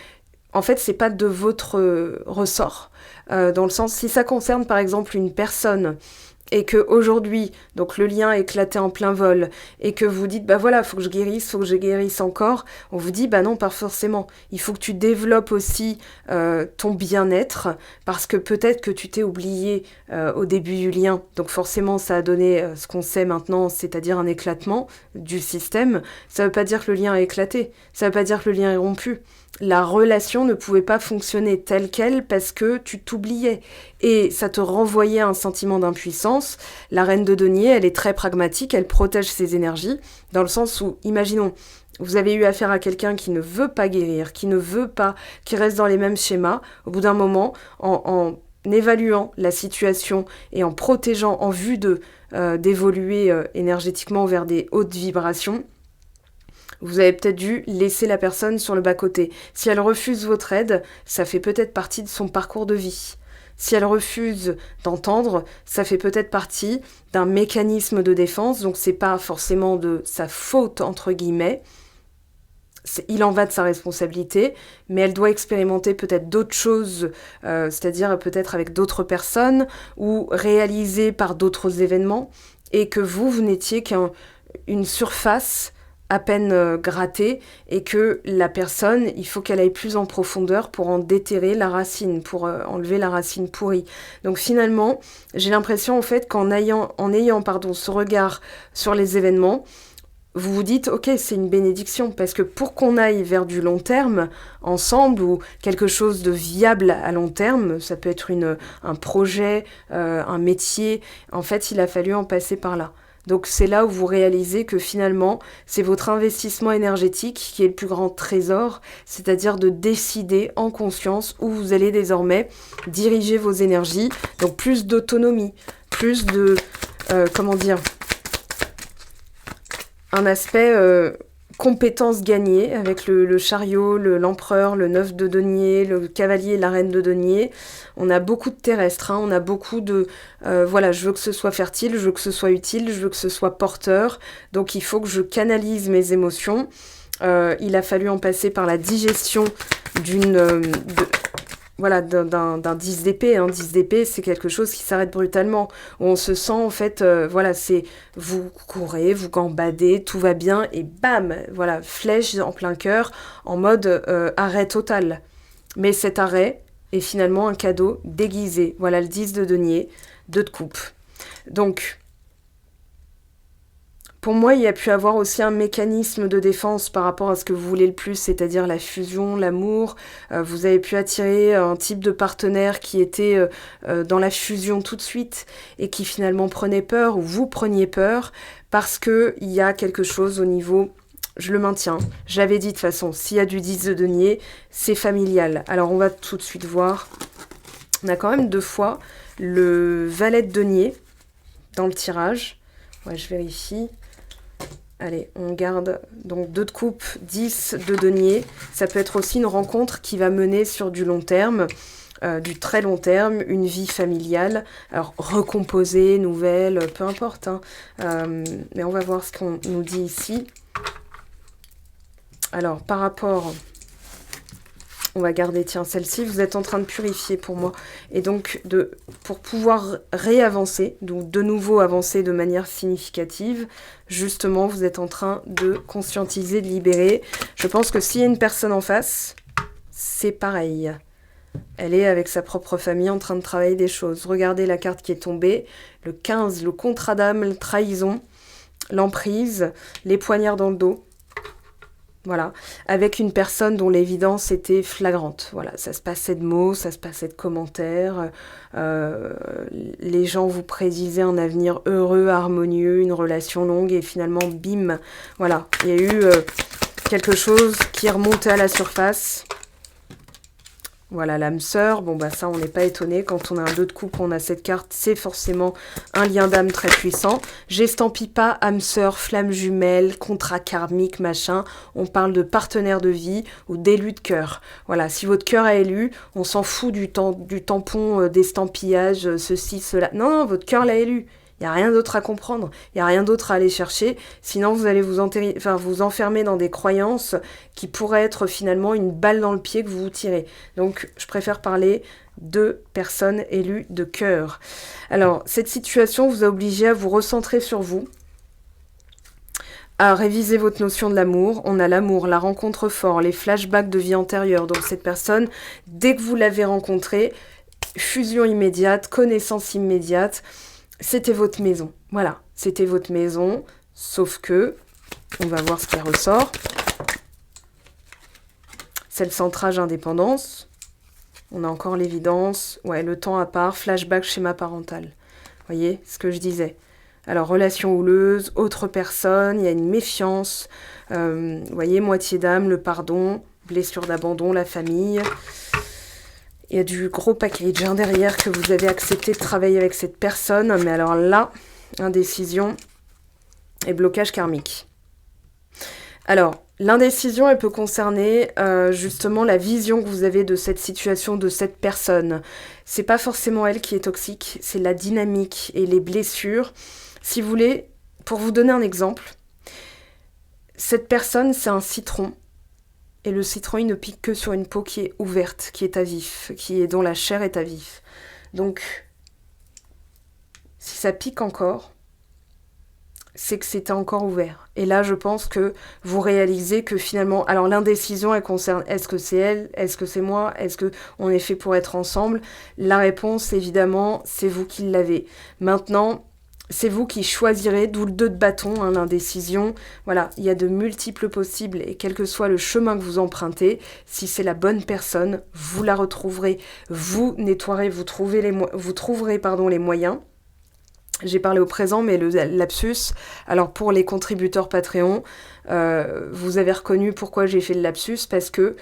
en fait, c'est pas de votre ressort. Dans le sens, si ça concerne par exemple une personne et que aujourd'hui, donc le lien est éclaté en plein vol, et que vous dites, bah voilà, faut que je guérisse encore, on vous dit, bah non, pas forcément. Il faut que tu développes aussi ton bien-être, parce que peut-être que tu t'es oublié au début du lien, donc forcément ça a donné ce qu'on sait maintenant, c'est-à-dire un éclatement du système. Ça veut pas dire que le lien a éclaté, ça veut pas dire que le lien est rompu. La relation ne pouvait pas fonctionner telle qu'elle parce que tu t'oubliais. Et ça te renvoyait à un sentiment d'impuissance. La reine de denier, elle est très pragmatique, elle protège ses énergies, dans le sens où, imaginons, vous avez eu affaire à quelqu'un qui ne veut pas guérir, qui reste dans les mêmes schémas. Au bout d'un moment, en évaluant la situation et en protégeant en vue d'évoluer énergétiquement vers des hautes vibrations, vous avez peut-être dû laisser la personne sur le bas-côté. Si elle refuse votre aide, ça fait peut-être partie de son parcours de vie. Si elle refuse d'entendre, ça fait peut-être partie d'un mécanisme de défense, donc c'est pas forcément de sa faute, entre guillemets. Il en va de sa responsabilité, mais elle doit expérimenter peut-être d'autres choses, c'est-à-dire peut-être avec d'autres personnes, ou réaliser par d'autres événements, et que vous n'étiez qu'une surface à peine grattée, et que la personne, il faut qu'elle aille plus en profondeur pour en déterrer la racine, pour enlever la racine pourrie. Donc finalement, j'ai l'impression en fait qu'en ayant ce regard sur les événements, vous vous dites, ok, c'est une bénédiction, parce que pour qu'on aille vers du long terme, ensemble, ou quelque chose de viable à long terme, ça peut être un projet, un métier, en fait, il a fallu en passer par là. Donc c'est là où vous réalisez que finalement, c'est votre investissement énergétique qui est le plus grand trésor, c'est-à-dire de décider en conscience où vous allez désormais diriger vos énergies. Donc plus d'autonomie, plus de... un aspect compétences gagnées avec le chariot, l'empereur, le 9 de denier, le cavalier et la reine de denier. On a beaucoup de terrestres, on a beaucoup de... voilà, je veux que ce soit fertile, je veux que ce soit utile, je veux que ce soit porteur. Donc il faut que je canalise mes émotions. Il a fallu en passer par la digestion d'un 10 d'épée. 10 d'épée, c'est quelque chose qui s'arrête brutalement. Où on se sent, en fait, c'est vous courez, vous gambadez, tout va bien, et bam, voilà, flèche en plein cœur, en mode arrêt total. Mais cet arrêt est finalement un cadeau déguisé. Voilà le 10 de denier, 2 de coupe. Donc, pour moi, il y a pu avoir aussi un mécanisme de défense par rapport à ce que vous voulez le plus, c'est-à-dire la fusion, l'amour. Vous avez pu attirer un type de partenaire qui était dans la fusion tout de suite et qui finalement prenait peur, ou vous preniez peur, parce qu'il y a quelque chose au niveau... Je le maintiens. J'avais dit de toute façon, s'il y a du 10 de denier, c'est familial. Alors on va tout de suite voir. On a quand même 2 fois le valet de denier dans le tirage. Ouais, je vérifie. Allez, on garde donc 2 de coupe, 10 de denier. Ça peut être aussi une rencontre qui va mener sur du long terme, du très long terme, une vie familiale. Alors, recomposée, nouvelle, peu importe. Mais on va voir ce qu'on nous dit ici. Alors, par rapport... On va garder, tiens, celle-ci, vous êtes en train de purifier pour moi. Et donc, pour pouvoir réavancer, donc de nouveau avancer de manière significative, justement, vous êtes en train de conscientiser, de libérer. Je pense que s'il y a une personne en face, c'est pareil. Elle est avec sa propre famille en train de travailler des choses. Regardez la carte qui est tombée. Le 15, le contrat d'âme, la trahison, l'emprise, les poignards dans le dos. Voilà, avec une personne dont l'évidence était flagrante. Voilà, ça se passait de mots, ça se passait de commentaires. Les gens vous prédisaient un avenir heureux, harmonieux, une relation longue, et finalement, bim, voilà. Il y a eu quelque chose qui est remonté à la surface. Voilà, l'âme sœur, bon bah ça on n'est pas étonné, quand on a un 2 de coupe, on a cette carte, c'est forcément un lien d'âme très puissant. J'estampille pas âme sœur, flamme jumelle, contrat karmique, machin, on parle de partenaire de vie ou d'élu de cœur. Voilà, si votre cœur a élu, on s'en fout du tampon d'estampillage, ceci, cela. Non, votre cœur l'a élu. Il n'y a rien d'autre à comprendre, il n'y a rien d'autre à aller chercher, sinon vous allez vous enfermer dans des croyances qui pourraient être finalement une balle dans le pied que vous vous tirez. Donc je préfère parler de personnes élues de cœur. Alors cette situation vous a obligé à vous recentrer sur vous, à réviser votre notion de l'amour. On a l'amour, la rencontre forte, les flashbacks de vie antérieure. Donc cette personne, dès que vous l'avez rencontrée, fusion immédiate, connaissance immédiate, c'était votre maison. Voilà, c'était votre maison, sauf que, on va voir ce qui ressort. C'est le centrage indépendance. On a encore l'évidence. Ouais, le temps à part, flashback schéma parental. Vous voyez ce que je disais. Alors, relation houleuse, autre personne, il y a une méfiance. Vous voyez, moitié d'âme, le pardon, blessure d'abandon, la famille. Il y a du gros package derrière que vous avez accepté de travailler avec cette personne. Mais alors là, indécision et blocage karmique. Alors, l'indécision, elle peut concerner justement la vision que vous avez de cette situation, de cette personne. C'est pas forcément elle qui est toxique, c'est la dynamique et les blessures. Si vous voulez, pour vous donner un exemple, cette personne, c'est un citron. Et le citron, il ne pique que sur une peau qui est ouverte, qui est à vif, dont la chair est à vif. Donc, si ça pique encore, c'est que c'était encore ouvert. Et là, je pense que vous réalisez que finalement... Alors, l'indécision, elle concerne, est-ce que c'est elle? Est-ce que c'est moi? Est-ce qu'on est fait pour être ensemble? La réponse, évidemment, c'est vous qui l'avez. Maintenant... c'est vous qui choisirez, d'où le 2 de bâton, l'indécision. Voilà, il y a de multiples possibles et quel que soit le chemin que vous empruntez, si c'est la bonne personne, vous la retrouverez, vous nettoierez, vous trouverez les moyens. J'ai parlé au présent, mais le lapsus, alors pour les contributeurs Patreon, vous avez reconnu pourquoi j'ai fait le lapsus, parce que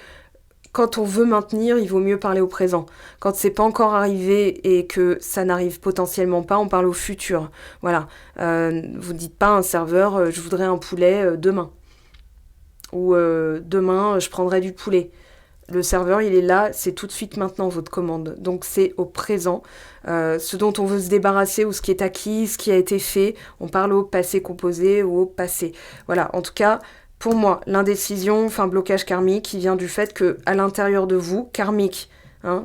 quand on veut maintenir, il vaut mieux parler au présent. Quand c'est pas encore arrivé et que ça n'arrive potentiellement pas, on parle au futur. Voilà. Vous dites pas à un serveur, je voudrais un poulet demain. Ou demain, je prendrai du poulet. Le serveur, il est là, c'est tout de suite maintenant votre commande. Donc c'est au présent. Ce dont on veut se débarrasser ou ce qui est acquis, ce qui a été fait, on parle au passé composé ou au passé. Voilà, en tout cas, pour moi, l'indécision, enfin blocage karmique, qui vient du fait que à l'intérieur de vous, karmique,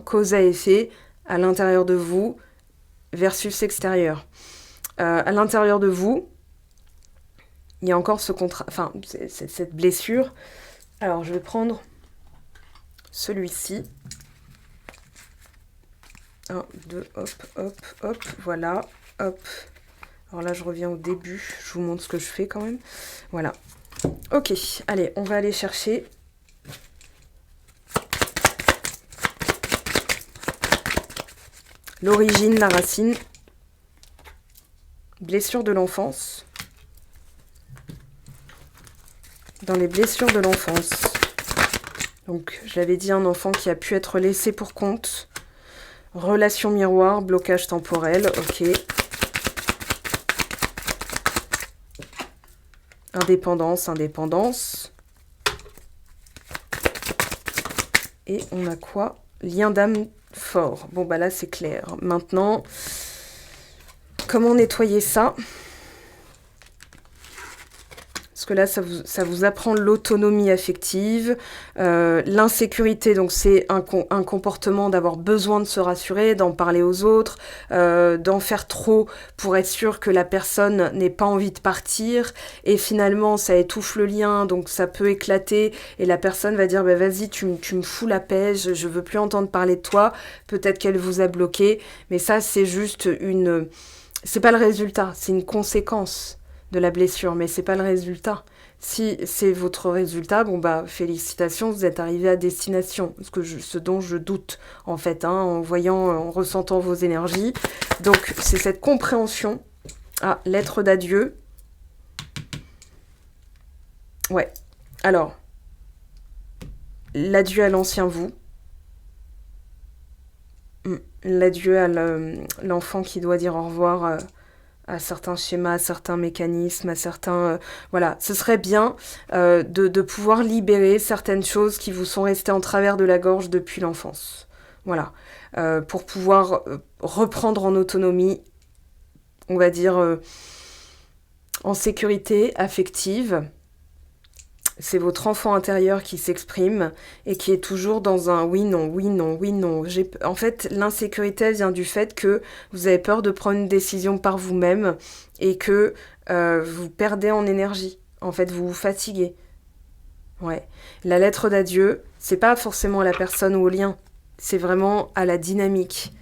cause à effet, à l'intérieur de vous versus extérieur. À l'intérieur de vous, il y a encore cette blessure. Alors, je vais prendre celui-ci. 1, 2, hop, hop, hop, voilà, hop. Alors là, je reviens au début. Je vous montre ce que je fais quand même. Voilà. Ok, allez, on va aller chercher l'origine, la racine. Blessure de l'enfance. Dans les blessures de l'enfance. Donc, je l'avais dit, un enfant qui a pu être laissé pour compte. Relation miroir, blocage temporel, ok. Indépendance, indépendance. Et on a quoi? Lien d'âme fort. Bon, bah là, c'est clair. Maintenant, comment nettoyer ça? Parce que là, ça vous apprend l'autonomie affective, l'insécurité, donc c'est un comportement d'avoir besoin de se rassurer, d'en parler aux autres, d'en faire trop pour être sûr que la personne n'ait pas envie de partir, et finalement ça étouffe le lien, donc ça peut éclater, et la personne va dire bah, vas-y, tu me fous la paix, je veux plus entendre parler de toi, peut-être qu'elle vous a bloqué, mais ça c'est juste c'est pas le résultat, c'est une conséquence de la blessure, mais c'est pas le résultat. Si c'est votre résultat, bon bah félicitations, vous êtes arrivé à destination, ce dont je doute en fait, en ressentant vos énergies. Donc c'est cette compréhension. Ah, lettre d'adieu. Ouais. Alors, l'adieu à l'ancien vous. L'adieu à l'enfant qui doit dire au revoir à certains schémas, à certains mécanismes, à certains... voilà, ce serait bien de pouvoir libérer certaines choses qui vous sont restées en travers de la gorge depuis l'enfance. Voilà, pour pouvoir reprendre en autonomie, on va dire, en sécurité affective. C'est votre enfant intérieur qui s'exprime et qui est toujours dans un oui, non, oui, non, oui, non. En fait, l'insécurité vient du fait que vous avez peur de prendre une décision par vous-même et que vous perdez en énergie. En fait, vous vous fatiguez. Ouais. La lettre d'adieu, c'est pas forcément à la personne ou au lien. C'est vraiment à la dynamique.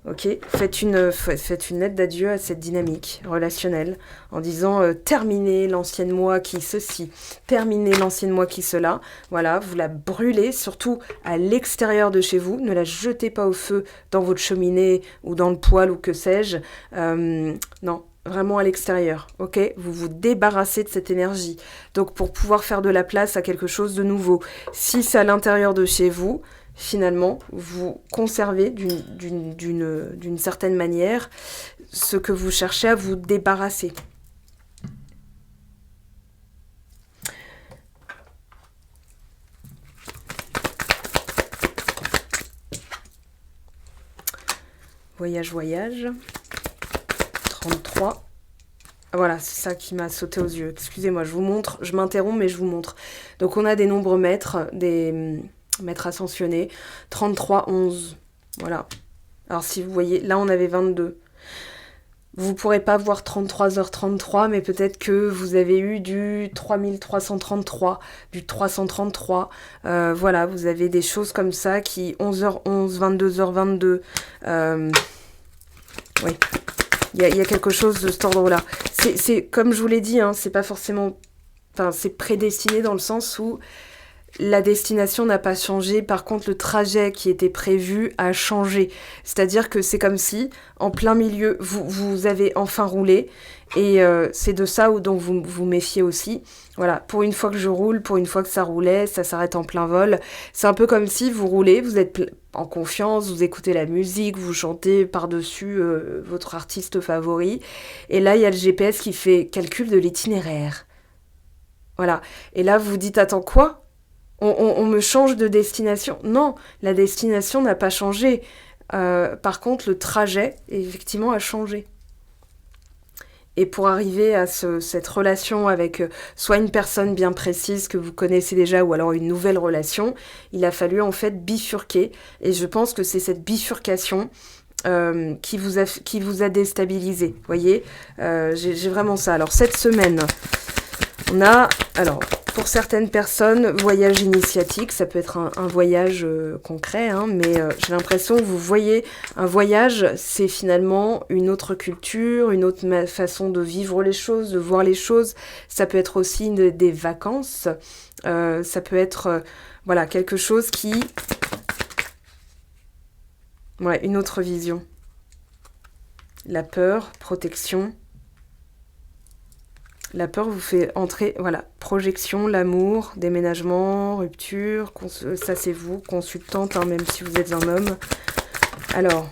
Ok, faites une lettre d'adieu à cette dynamique relationnelle en disant terminez l'ancienne moi qui ceci, terminez l'ancienne moi qui cela. Voilà, vous la brûlez surtout à l'extérieur de chez vous. Ne la jetez pas au feu dans votre cheminée ou dans le poêle ou que sais-je. Non, vraiment à l'extérieur. Ok, vous vous débarrassez de cette énergie. Donc pour pouvoir faire de la place à quelque chose de nouveau. Si c'est à l'intérieur de chez vous, finalement, vous conservez d'une certaine manière ce que vous cherchez à vous débarrasser. Voyage, 33. Voilà, c'est ça qui m'a sauté aux yeux. Excusez-moi, je vous montre, je m'interromps, mais je vous montre. Donc on a des nombres maîtres, des... maître ascensionné, 33, 11, voilà. Alors si vous voyez, là on avait 22. Vous pourrez pas voir 33h33, mais peut-être que vous avez eu du 3333, du 333. Voilà, vous avez des choses comme ça qui 11h11, 22h22. Oui, il y a quelque chose de cet ordre-là. C'est comme je vous l'ai dit, c'est pas forcément... Enfin, c'est prédestiné dans le sens où la destination n'a pas changé, par contre le trajet qui était prévu a changé. C'est-à-dire que c'est comme si, en plein milieu, vous avez enfin roulé, et c'est de ça dont vous vous méfiez aussi. Voilà, pour une fois que je roule, pour une fois que ça roulait, ça s'arrête en plein vol. C'est un peu comme si vous roulez, vous êtes en confiance, vous écoutez la musique, vous chantez par-dessus votre artiste favori, et là il y a le GPS qui fait calcul de l'itinéraire. Voilà. Et là, vous vous dites, attends, quoi? On me change de destination? Non, la destination n'a pas changé. Par contre, le trajet, effectivement, a changé. Et pour arriver à cette relation avec soit une personne bien précise que vous connaissez déjà ou alors une nouvelle relation, il a fallu en fait bifurquer. Et je pense que c'est cette bifurcation qui vous a déstabilisé. Vous voyez, j'ai vraiment ça. Alors cette semaine, on a... Alors, pour certaines personnes, voyage initiatique, ça peut être un voyage concret, hein, mais j'ai l'impression que vous voyez, un voyage, c'est finalement une autre culture, une autre façon de vivre les choses, de voir les choses. Ça peut être aussi des vacances, ça peut être voilà, quelque chose qui... Ouais, une autre vision. La peur, protection... La peur vous fait entrer, voilà, projection, l'amour, déménagement, rupture, ça c'est vous, consultante, hein, même si vous êtes un homme. Alors,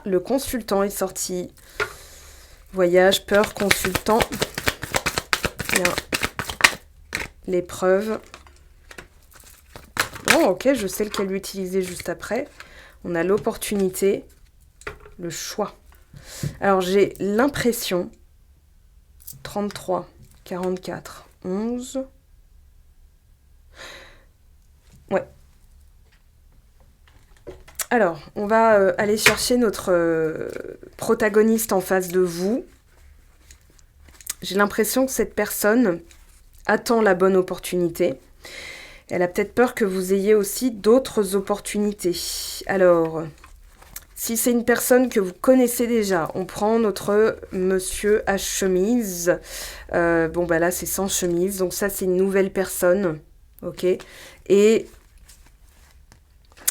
le consultant est sorti. Voyage, peur, consultant. Bien. L'épreuve. Oh, ok, je sais lequel utiliser juste après. On a l'opportunité, le choix. Alors, j'ai l'impression... 33, 44, 11. Ouais. Alors, on va aller chercher notre protagoniste en face de vous. J'ai l'impression que cette personne attend la bonne opportunité. Elle a peut-être peur que vous ayez aussi d'autres opportunités. Alors... Si c'est une personne que vous connaissez déjà, on prend notre monsieur à chemise. Bon, bah là, c'est sans chemise. Donc ça, c'est une nouvelle personne. Ok. Et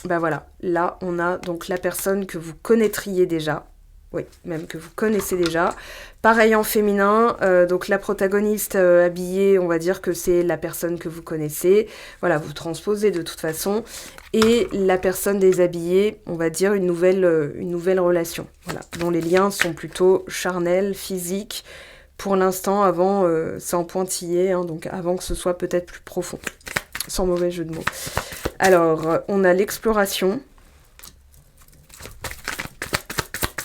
bah voilà. Là, on a donc la personne que vous connaîtriez déjà. Oui, même que vous connaissez déjà. Pareil en féminin, donc la protagoniste habillée, on va dire que c'est la personne que vous connaissez. Voilà, vous transposez de toute façon. Et la personne déshabillée, on va dire une nouvelle relation. Voilà, dont les liens sont plutôt charnels, physiques. Pour l'instant, avant, c'est en pointillé, hein, donc avant que ce soit peut-être plus profond. Sans mauvais jeu de mots. Alors, on a l'exploration.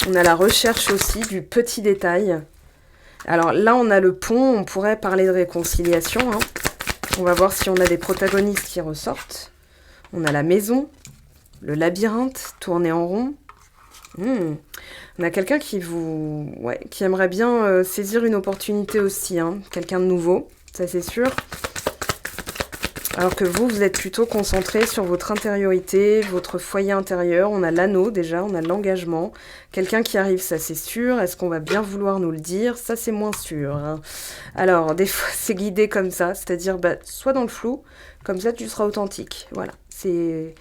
On a la recherche aussi du petit détail. Alors là, on a le pont, on pourrait parler de réconciliation. Hein. On va voir si on a des protagonistes qui ressortent. On a la maison, le labyrinthe, tourner en rond. On a quelqu'un qui aimerait bien saisir une opportunité aussi. Hein. Quelqu'un de nouveau, ça c'est sûr. Alors que vous êtes plutôt concentré sur votre intériorité, votre foyer intérieur. On a l'anneau déjà, on a l'engagement. Quelqu'un qui arrive, ça c'est sûr. Est-ce qu'on va bien vouloir nous le dire? Ça c'est moins sûr. Hein. Alors, des fois c'est guidé comme ça, c'est-à-dire soit dans le flou, comme ça tu seras authentique. Voilà, c'est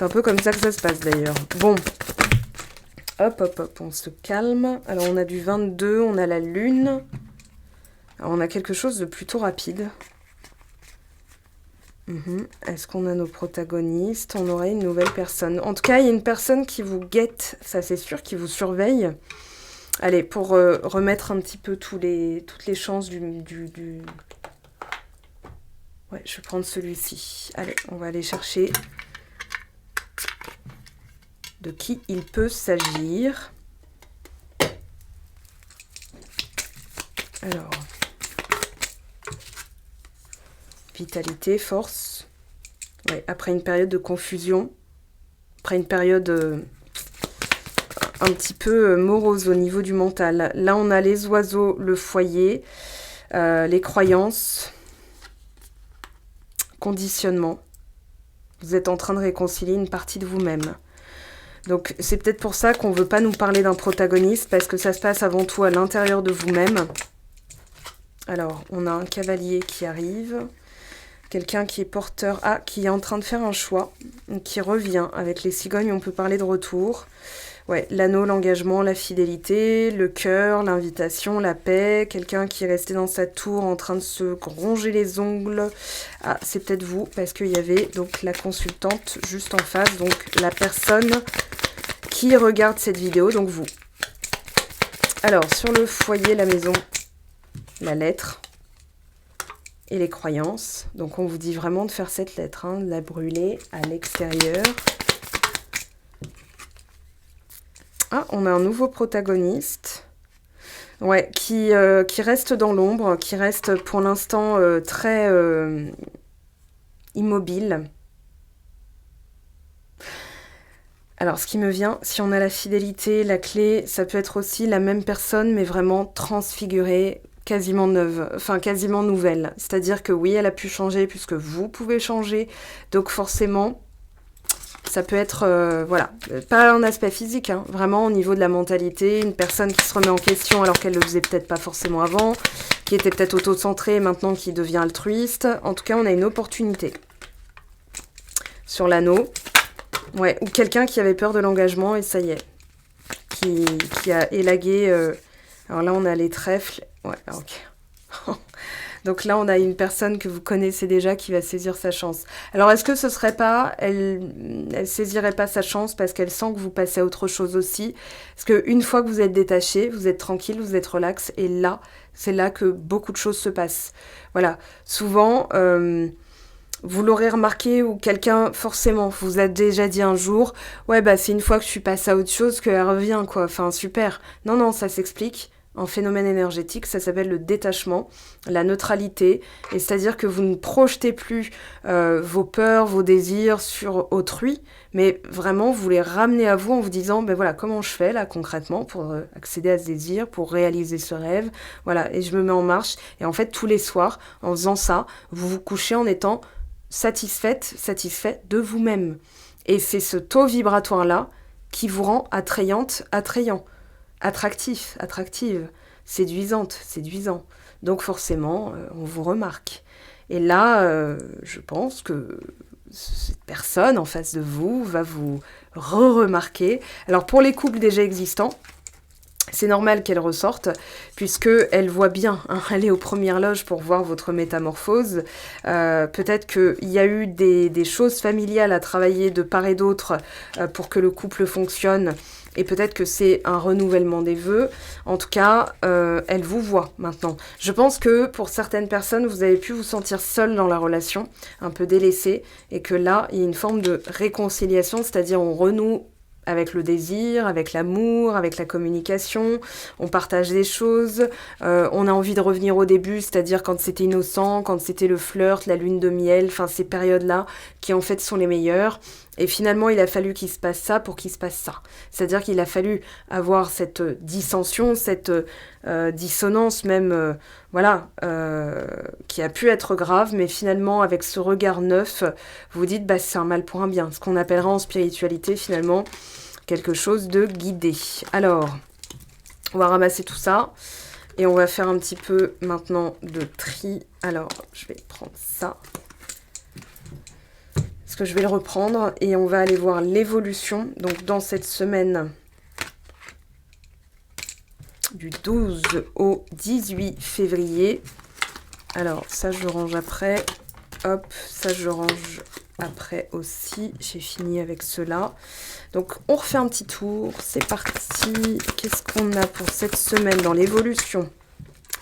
un peu comme ça que ça se passe d'ailleurs. Bon, hop, on se calme. Alors on a du 22, on a la lune. Alors, on a quelque chose de plutôt rapide. Est-ce qu'on a nos protagonistes? On aurait une nouvelle personne. En tout cas, il y a une personne qui vous guette, ça c'est sûr, qui vous surveille. Allez, pour remettre un petit peu toutes les chances du... Ouais, je vais prendre celui-ci. Allez, on va aller chercher de qui il peut s'agir. Alors... Vitalité, force. Ouais, après une période de confusion, après une période un petit peu morose au niveau du mental. Là, on a les oiseaux, le foyer, les croyances, conditionnement. Vous êtes en train de réconcilier une partie de vous-même. Donc, c'est peut-être pour ça qu'on ne veut pas nous parler d'un protagoniste, parce que ça se passe avant tout à l'intérieur de vous-même. Alors, on a un cavalier qui arrive... Quelqu'un qui est porteur, qui est en train de faire un choix, qui revient. Avec les cigognes, on peut parler de retour. Ouais, l'anneau, l'engagement, la fidélité, le cœur, l'invitation, la paix. Quelqu'un qui est resté dans sa tour en train de se ronger les ongles. Ah, c'est peut-être vous, parce qu'il y avait donc la consultante juste en face. Donc la personne qui regarde cette vidéo, donc vous. Alors, sur le foyer, la maison, la lettre et les croyances. Donc, on vous dit vraiment de faire cette lettre, hein, de la brûler à l'extérieur. Ah, on a un nouveau protagoniste. Ouais, qui reste dans l'ombre, qui reste pour l'instant très immobile. Alors, ce qui me vient, si on a la fidélité, la clé, ça peut être aussi la même personne, mais vraiment transfigurée, quasiment neuve, enfin quasiment nouvelle. C'est-à-dire que oui, elle a pu changer puisque vous pouvez changer. Donc forcément, ça peut être, voilà, pas un aspect physique, hein, vraiment au niveau de la mentalité, une personne qui se remet en question alors qu'elle le faisait peut-être pas forcément avant, qui était peut-être auto-centrée, maintenant qui devient altruiste. En tout cas, on a une opportunité. Sur l'anneau, ouais, ou quelqu'un qui avait peur de l'engagement et ça y est, qui a élagué. Alors là, on a les trèfles. Ouais, ok. Donc là, on a une personne que vous connaissez déjà qui va saisir sa chance. Alors, est-ce que ce serait pas, elle saisirait pas sa chance parce qu'elle sent que vous passez à autre chose aussi? Parce qu'une fois que vous êtes détaché, vous êtes tranquille, vous êtes relax, et là, c'est là que beaucoup de choses se passent. Voilà. Souvent, vous l'aurez remarqué ou quelqu'un, forcément, vous a déjà dit un jour, ouais, bah, c'est une fois que je suis passée à autre chose qu'elle revient, quoi. Enfin, super. Non, non, ça s'explique. En phénomène énergétique, ça s'appelle le détachement, la neutralité, et c'est-à-dire que vous ne projetez plus vos peurs, vos désirs sur autrui, mais vraiment vous les ramenez à vous en vous disant, ben voilà, comment je fais là concrètement pour accéder à ce désir, pour réaliser ce rêve, voilà, et je me mets en marche, et en fait tous les soirs, en faisant ça, vous vous couchez en étant satisfaite, satisfait de vous-même. Et c'est ce taux vibratoire-là qui vous rend attrayante, attrayant. Attractif, attractive, séduisante, séduisant. Donc forcément, on vous remarque. Et là, je pense que cette personne en face de vous va vous re-remarquer. Alors pour les couples déjà existants, c'est normal qu'elle ressorte, puisqu'elle voit bien, hein, elle est aux premières loges pour voir votre métamorphose. Peut-être qu'il y a eu des choses familiales à travailler de part et d'autre pour que le couple fonctionne, et peut-être que c'est un renouvellement des vœux. En tout cas, elle vous voit maintenant. Je pense que pour certaines personnes, vous avez pu vous sentir seul dans la relation, un peu délaissé, et que là, il y a une forme de réconciliation, c'est-à-dire on renoue avec le désir, avec l'amour, avec la communication, on partage des choses, on a envie de revenir au début, c'est-à-dire quand c'était innocent, quand c'était le flirt, la lune de miel, enfin ces périodes-là qui en fait sont les meilleures. Et finalement, il a fallu qu'il se passe ça pour qu'il se passe ça. C'est-à-dire qu'il a fallu avoir cette dissension, cette dissonance même, voilà, qui a pu être grave, mais finalement, avec ce regard neuf, vous dites, bah, c'est un mal pour un bien. Ce qu'on appellera en spiritualité, finalement, quelque chose de guidé. Alors, on va ramasser tout ça. Et on va faire un petit peu maintenant de tri. Alors, je vais prendre ça. Parce que je vais le reprendre et on va aller voir l'évolution. Donc dans cette semaine du 12 au 18 février. Alors ça je range après. Hop, ça je range après aussi. J'ai fini avec cela. Donc on refait un petit tour. C'est parti. Qu'est-ce qu'on a pour cette semaine dans l'évolution?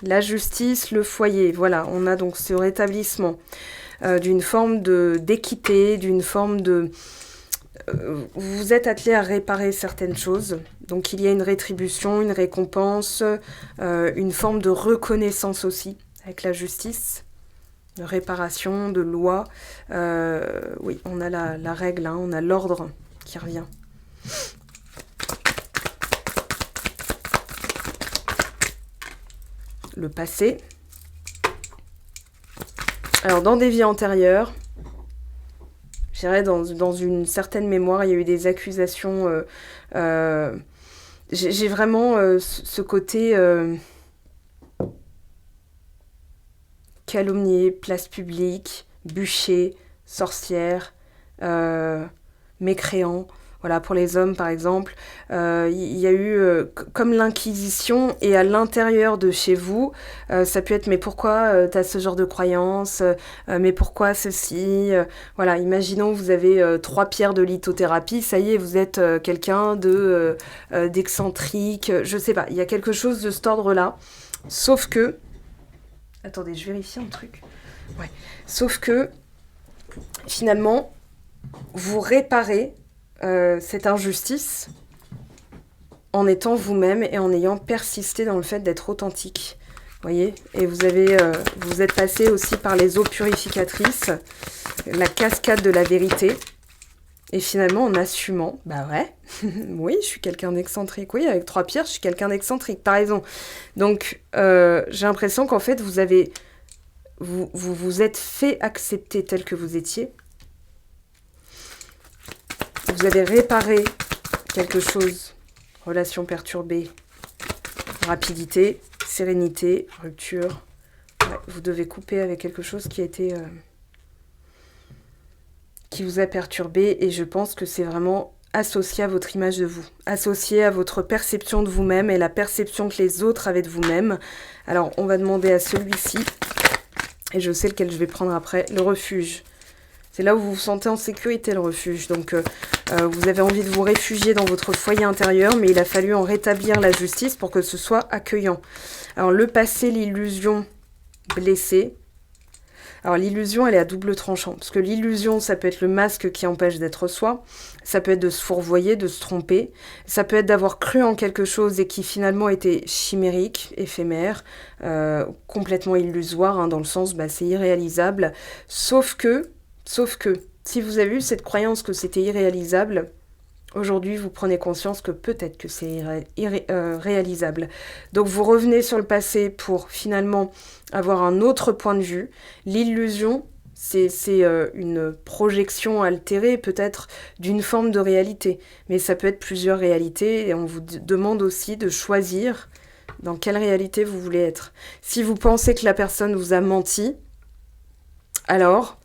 La justice, le foyer. Voilà, on a donc ce rétablissement. D'une forme d'équité, d'une forme de... vous vous êtes attelé à réparer certaines choses. Donc il y a une rétribution, une récompense, une forme de reconnaissance aussi avec la justice, de réparation, de loi. Oui, on a la règle, hein, on a l'ordre qui revient. Le passé. Alors, dans des vies antérieures, je dirais dans une certaine mémoire, il y a eu des accusations. J'ai vraiment ce côté calomnier, place publique, bûcher, sorcière, mécréant. Voilà, pour les hommes, par exemple, il y a eu comme l'inquisition, et à l'intérieur de chez vous, ça peut être, mais pourquoi tu as ce genre de croyance, mais pourquoi ceci, voilà, imaginons vous avez 3 pierres de lithothérapie, ça y est, vous êtes quelqu'un d'excentrique, je sais pas, il y a quelque chose de cet ordre-là, sauf que, attendez, je vérifie un truc, ouais, sauf que, finalement, vous réparez cette injustice en étant vous-même et en ayant persisté dans le fait d'être authentique. Voyez, et vous êtes passé aussi par les eaux purificatrices, la cascade de la vérité, et finalement en assumant, bah ouais, oui, je suis quelqu'un d'excentrique, oui, avec 3 pierres, je suis quelqu'un d'excentrique, t'as raison. Donc, j'ai l'impression qu'en fait, vous êtes fait accepter tel que vous étiez. Vous avez réparé quelque chose, relation perturbée, rapidité, sérénité, rupture. Ouais, vous devez couper avec quelque chose qui vous a perturbé, et je pense que c'est vraiment associé à votre image de vous, associé à votre perception de vous-même et la perception que les autres avaient de vous-même. Alors, on va demander à celui-ci, et je sais lequel je vais prendre après, le refuge. C'est là où vous vous sentez en sécurité, le refuge. Donc, vous avez envie de vous réfugier dans votre foyer intérieur, mais il a fallu en rétablir la justice pour que ce soit accueillant. Alors, le passé, l'illusion, blessée. Alors, l'illusion, elle est à double tranchant. Parce que l'illusion, ça peut être le masque qui empêche d'être soi. Ça peut être de se fourvoyer, de se tromper. Ça peut être d'avoir cru en quelque chose et qui finalement était chimérique, éphémère, complètement illusoire, hein, dans le sens, bah, c'est irréalisable. Sauf que, si vous avez eu cette croyance que c'était irréalisable, aujourd'hui vous prenez conscience que peut-être que c'est réalisable. Donc vous revenez sur le passé pour finalement avoir un autre point de vue. L'illusion, c'est une projection altérée peut-être d'une forme de réalité. Mais ça peut être plusieurs réalités, et on vous demande aussi de choisir dans quelle réalité vous voulez être. Si vous pensez que la personne vous a menti, alors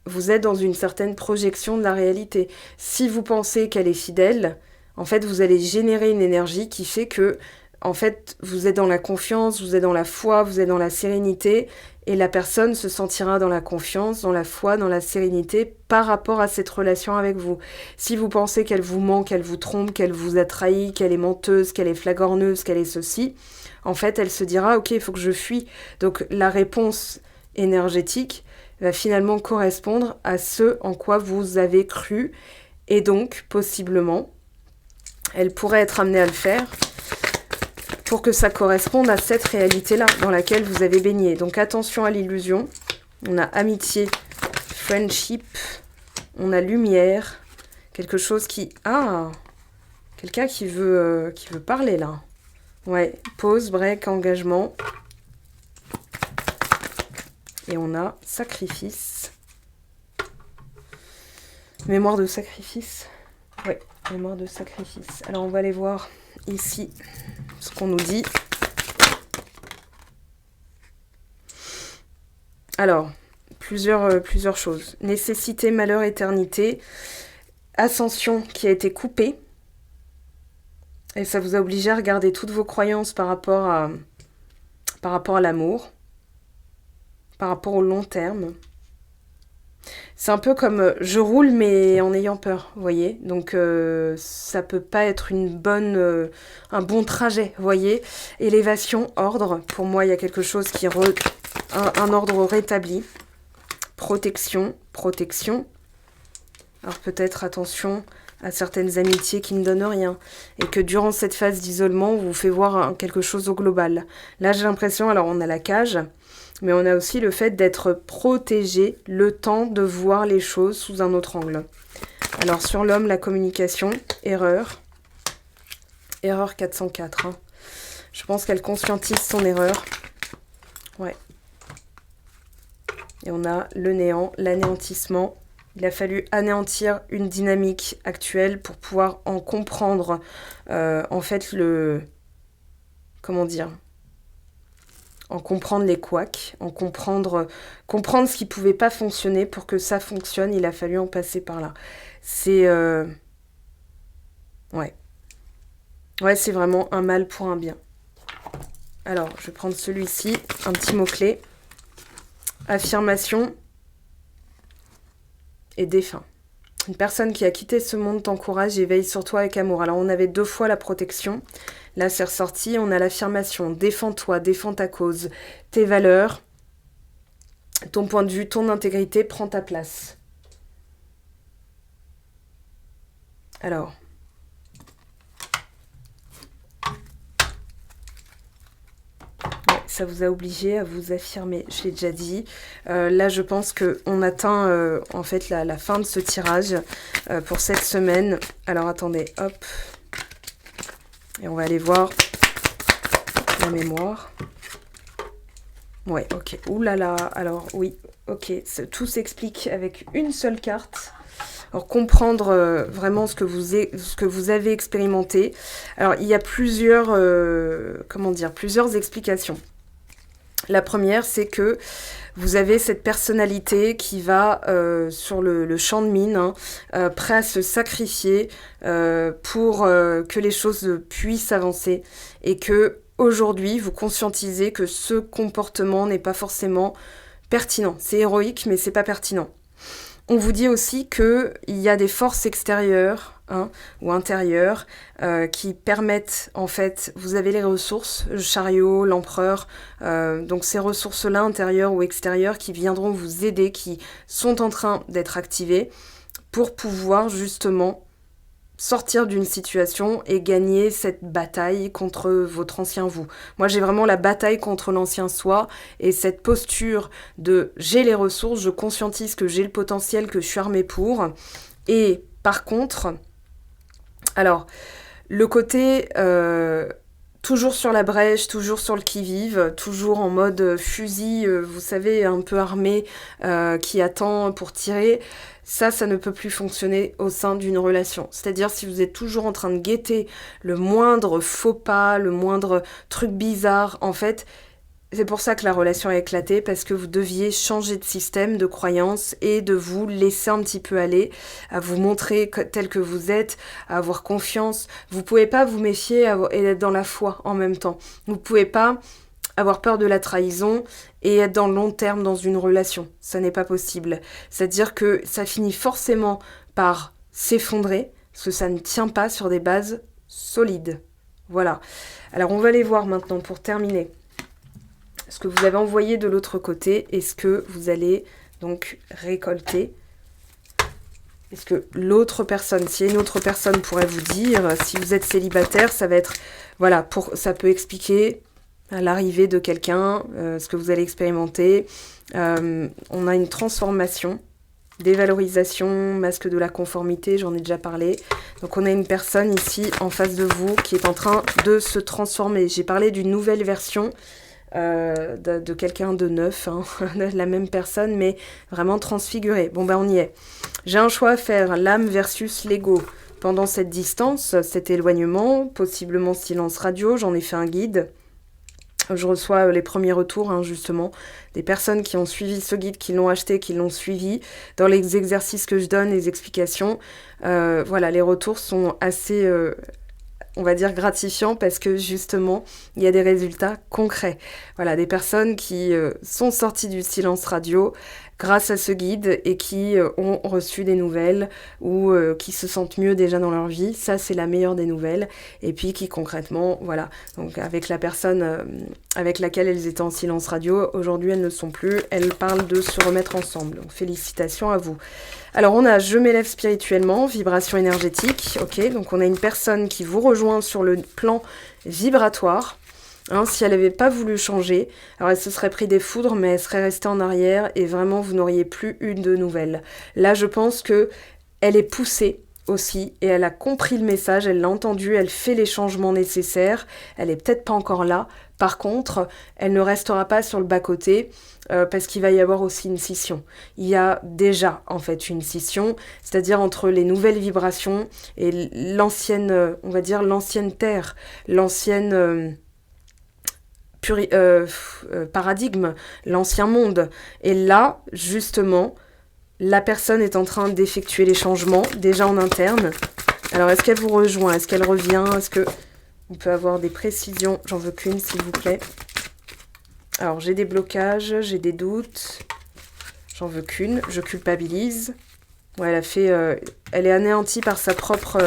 vous êtes dans une certaine projection de la réalité. Si vous pensez qu'elle est fidèle, en fait, vous allez générer une énergie qui fait que, en fait, vous êtes dans la confiance, vous êtes dans la foi, vous êtes dans la sérénité, et la personne se sentira dans la confiance, dans la foi, dans la sérénité par rapport à cette relation avec vous. Si vous pensez qu'elle vous ment, qu'elle vous trompe, qu'elle vous a trahi, qu'elle est menteuse, qu'elle est flagorneuse, qu'elle est ceci, en fait, elle se dira « Ok, il faut que je fuis ». Donc, la réponse énergétique va finalement correspondre à ce en quoi vous avez cru, et donc, possiblement, elle pourrait être amenée à le faire pour que ça corresponde à cette réalité-là dans laquelle vous avez baigné. Donc, attention à l'illusion. On a amitié, friendship, on a lumière, quelque chose qui... Ah, quelqu'un qui veut parler, là. Ouais, pause, break, engagement... Et on a sacrifice. Mémoire de sacrifice. Ouais, mémoire de sacrifice. Alors on va aller voir ici ce qu'on nous dit. Alors, plusieurs choses. Nécessité, malheur, éternité. Ascension qui a été coupée. Et ça vous a obligé à regarder toutes vos croyances par rapport à l'amour. Par rapport au long terme. C'est un peu comme je roule mais en ayant peur, vous voyez. Donc ça peut pas être un bon trajet, vous voyez. Élévation, ordre. Pour moi, il y a quelque chose qui un ordre rétabli. Protection. Alors peut-être attention à certaines amitiés qui ne donnent rien, et que durant cette phase d'isolement, on vous fait voir quelque chose au global. Là, j'ai l'impression, alors on a la cage, mais on a aussi le fait d'être protégé, le temps de voir les choses sous un autre angle. Alors sur l'homme, la communication, erreur 404. Hein. Je pense qu'elle conscientise son erreur. Ouais. Et on a le néant, l'anéantissement. Il a fallu anéantir une dynamique actuelle pour pouvoir en comprendre, en fait, comment dire, en comprendre les couacs, en comprendre ce qui pouvait pas fonctionner pour que ça fonctionne. Il a fallu en passer par là. C'est Ouais. Ouais, c'est vraiment un mal pour un bien. Alors, je vais prendre celui-ci, un petit mot-clé. Affirmation et défunt. Une personne qui a quitté ce monde t'encourage et veille sur toi avec amour. Alors, on avait 2 fois la protection. Là, c'est ressorti. On a l'affirmation. Défends-toi, défends ta cause, tes valeurs, ton point de vue, ton intégrité, prends ta place. Alors, ça vous a obligé à vous affirmer, je l'ai déjà dit. Là, je pense qu'on atteint en fait la fin de ce tirage pour cette semaine. Alors, attendez, hop. Et on va aller voir la mémoire. Ouais, ok. Ouh là là, alors oui, ok. Tout s'explique avec une seule carte. Alors, comprendre vraiment ce que vous avez expérimenté. Alors, il y a plusieurs explications. La première, c'est que vous avez cette personnalité qui va sur le champ de mine, prêt à se sacrifier pour que les choses puissent avancer et que aujourd'hui vous conscientisez que ce comportement n'est pas forcément pertinent. C'est héroïque, mais c'est pas pertinent. On vous dit aussi qu'il y a des forces extérieures ou intérieures qui permettent, en fait, vous avez les ressources, le chariot, l'empereur, donc ces ressources-là, intérieures ou extérieures, qui viendront vous aider, qui sont en train d'être activées pour pouvoir justement sortir d'une situation et gagner cette bataille contre votre ancien vous. Moi, j'ai vraiment la bataille contre l'ancien soi et cette posture de j'ai les ressources, je conscientise que j'ai le potentiel, que je suis armée pour. Et par contre, alors, le côté toujours sur la brèche, toujours sur le qui-vive, toujours en mode fusil, vous savez, un peu armé, qui attend pour tirer, ça ne peut plus fonctionner au sein d'une relation. C'est-à-dire si vous êtes toujours en train de guetter le moindre faux pas, le moindre truc bizarre, en fait, c'est pour ça que la relation a éclaté, parce que vous deviez changer de système, de croyance et de vous laisser un petit peu aller, à vous montrer tel que vous êtes, à avoir confiance. Vous pouvez pas vous méfier et être dans la foi en même temps. Vous pouvez pas avoir peur de la trahison et être dans le long terme dans une relation. Ça n'est pas possible. C'est-à-dire que ça finit forcément par s'effondrer, parce que ça ne tient pas sur des bases solides. Voilà. Alors on va les voir maintenant pour terminer. Ce que vous avez envoyé de l'autre côté et ce que vous allez donc récolter. Est-ce que l'autre personne, si une autre personne pourrait vous dire, si vous êtes célibataire, ça va être, voilà, ça peut expliquer à l'arrivée de quelqu'un, ce que vous allez expérimenter. On a une transformation, dévalorisation, masque de la conformité, j'en ai déjà parlé. Donc on a une personne ici en face de vous qui est en train de se transformer. J'ai parlé d'une nouvelle version. De quelqu'un de neuf, la même personne, mais vraiment transfiguré. Bon, ben on y est. J'ai un choix à faire, l'âme versus l'ego. Pendant cette distance, cet éloignement, possiblement silence radio, j'en ai fait un guide. Je reçois les premiers retours, justement, des personnes qui ont suivi ce guide, qui l'ont acheté, qui l'ont suivi. Dans les exercices que je donne, les explications, voilà, les retours sont assez... on va dire gratifiant parce que justement, il y a des résultats concrets. Voilà, des personnes qui sont sorties du silence radio grâce à ce guide et qui ont reçu des nouvelles ou qui se sentent mieux déjà dans leur vie. Ça, c'est la meilleure des nouvelles. Et puis qui concrètement, voilà, donc avec la personne avec laquelle elles étaient en silence radio, aujourd'hui elles ne sont plus. Elles parlent de se remettre ensemble. Donc félicitations à vous. Alors on a je m'élève spirituellement, vibration énergétique, ok, donc on a une personne qui vous rejoint sur le plan vibratoire, si elle n'avait pas voulu changer, alors elle se serait pris des foudres, mais elle serait restée en arrière et vraiment vous n'auriez plus eu de nouvelles. Là je pense que elle est poussée aussi et elle a compris le message, elle l'a entendu, elle fait les changements nécessaires, elle est peut-être pas encore là. Par contre, elle ne restera pas sur le bas-côté parce qu'il va y avoir aussi une scission. Il y a déjà en fait une scission, c'est-à-dire entre les nouvelles vibrations et l'ancienne, on va dire l'ancienne terre, l'ancienne paradigme, l'ancien monde. Et là, justement, la personne est en train d'effectuer les changements, déjà en interne, Alors, est-ce qu'elle vous rejoint? Est-ce qu'elle revient? Est-ce que on peut avoir des précisions? J'en veux qu'une, s'il vous plaît. Alors, j'ai des blocages, j'ai des doutes. J'en veux qu'une. Je culpabilise. Ouais, elle est anéantie par sa propre...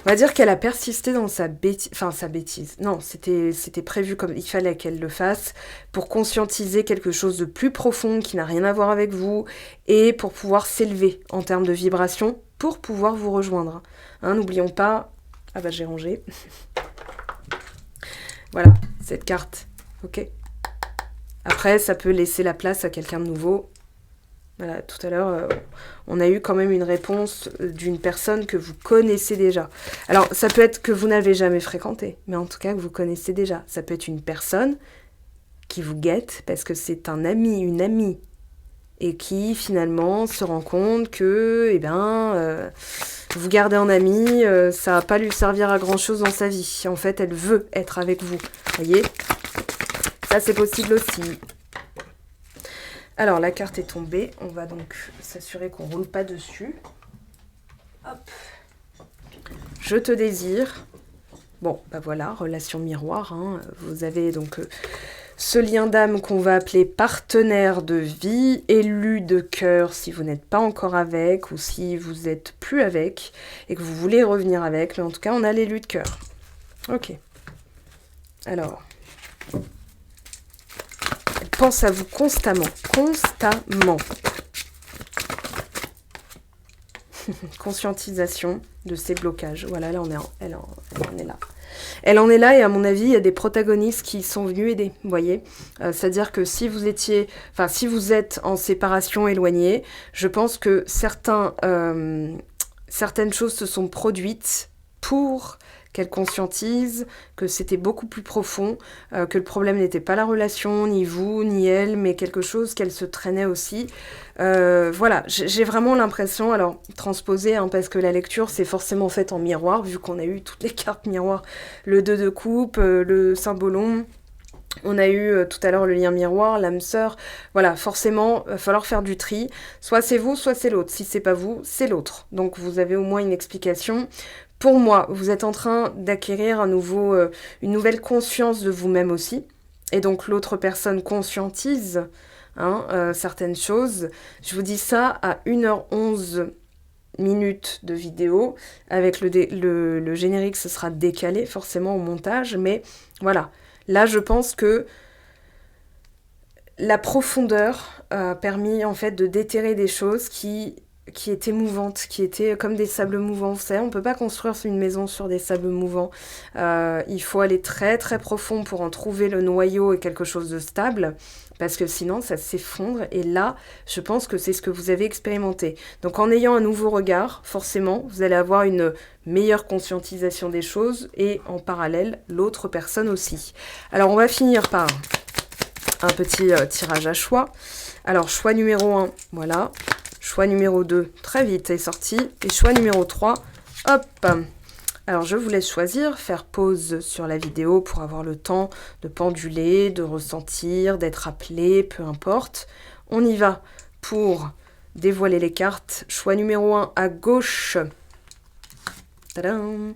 On va dire qu'elle a persisté dans sa bêtise. Enfin, sa bêtise. Non, c'était prévu comme il fallait qu'elle le fasse pour conscientiser quelque chose de plus profond qui n'a rien à voir avec vous et pour pouvoir s'élever en termes de vibration pour pouvoir vous rejoindre. Hein, n'oublions pas... Ah bah, j'ai rangé. Voilà, cette carte. Ok. Après, ça peut laisser la place à quelqu'un de nouveau. Voilà, tout à l'heure, on a eu quand même une réponse d'une personne que vous connaissez déjà. Alors, ça peut être que vous n'avez jamais fréquenté, mais en tout cas que vous connaissez déjà. Ça peut être une personne qui vous guette parce que c'est un ami, une amie, et qui finalement se rend compte que, vous gardez en ami, ça va pas lui servir à grand-chose dans sa vie. En fait, elle veut être avec vous. Voyez ? Ça, c'est possible aussi. Alors, la carte est tombée. On va donc s'assurer qu'on ne roule pas dessus. Hop. Je te désire. Bon, bah voilà, relation miroir. Hein. Vous avez donc ce lien d'âme qu'on va appeler partenaire de vie, élu de cœur si vous n'êtes pas encore avec ou si vous n'êtes plus avec et que vous voulez revenir avec. Mais en tout cas, on a l'élu de cœur. Ok. Alors... pense à vous constamment. Constamment. Conscientisation de ces blocages. Voilà, là, elle en est là. Elle en est là et à mon avis, il y a des protagonistes qui sont venus aider, vous voyez. C'est-à-dire que si vous êtes en séparation éloignée, je pense que certaines choses se sont produites pour... qu'elle conscientise que c'était beaucoup plus profond, que le problème n'était pas la relation, ni vous, ni elle, mais quelque chose qu'elle se traînait aussi. Voilà, j'ai vraiment l'impression, alors transposer, hein, parce que la lecture c'est forcément faite en miroir, vu qu'on a eu toutes les cartes miroirs, le 2 de coupe, le symbolon, on a eu tout à l'heure le lien miroir, l'âme sœur. Voilà, forcément, il va falloir faire du tri. Soit c'est vous, soit c'est l'autre. Si c'est pas vous, c'est l'autre. Donc vous avez au moins une explication. Pour moi, vous êtes en train d'acquérir une nouvelle conscience de vous-même aussi. Et donc l'autre personne conscientise certaines choses. Je vous dis ça à 1h11 minutes de vidéo. Avec le générique, ce sera décalé forcément au montage. Mais voilà. Là, je pense que la profondeur a permis en fait de déterrer des choses qui étaient mouvantes, qui étaient comme des sables mouvants. Vous savez, on ne peut pas construire une maison sur des sables mouvants. Il faut aller très très profond pour en trouver le noyau et quelque chose de stable, parce que sinon ça s'effondre. Et là, je pense que c'est ce que vous avez expérimenté. Donc en ayant un nouveau regard, forcément, vous allez avoir une meilleure conscientisation des choses et en parallèle, l'autre personne aussi. Alors on va finir par un petit tirage à choix. Alors choix numéro 1, voilà. Choix numéro 2, très vite, est sorti. Et choix numéro 3, hop. Alors, je vous laisse choisir, faire pause sur la vidéo pour avoir le temps de penduler, de ressentir, d'être appelé, peu importe. On y va pour dévoiler les cartes. Choix numéro 1, à gauche. Tadam!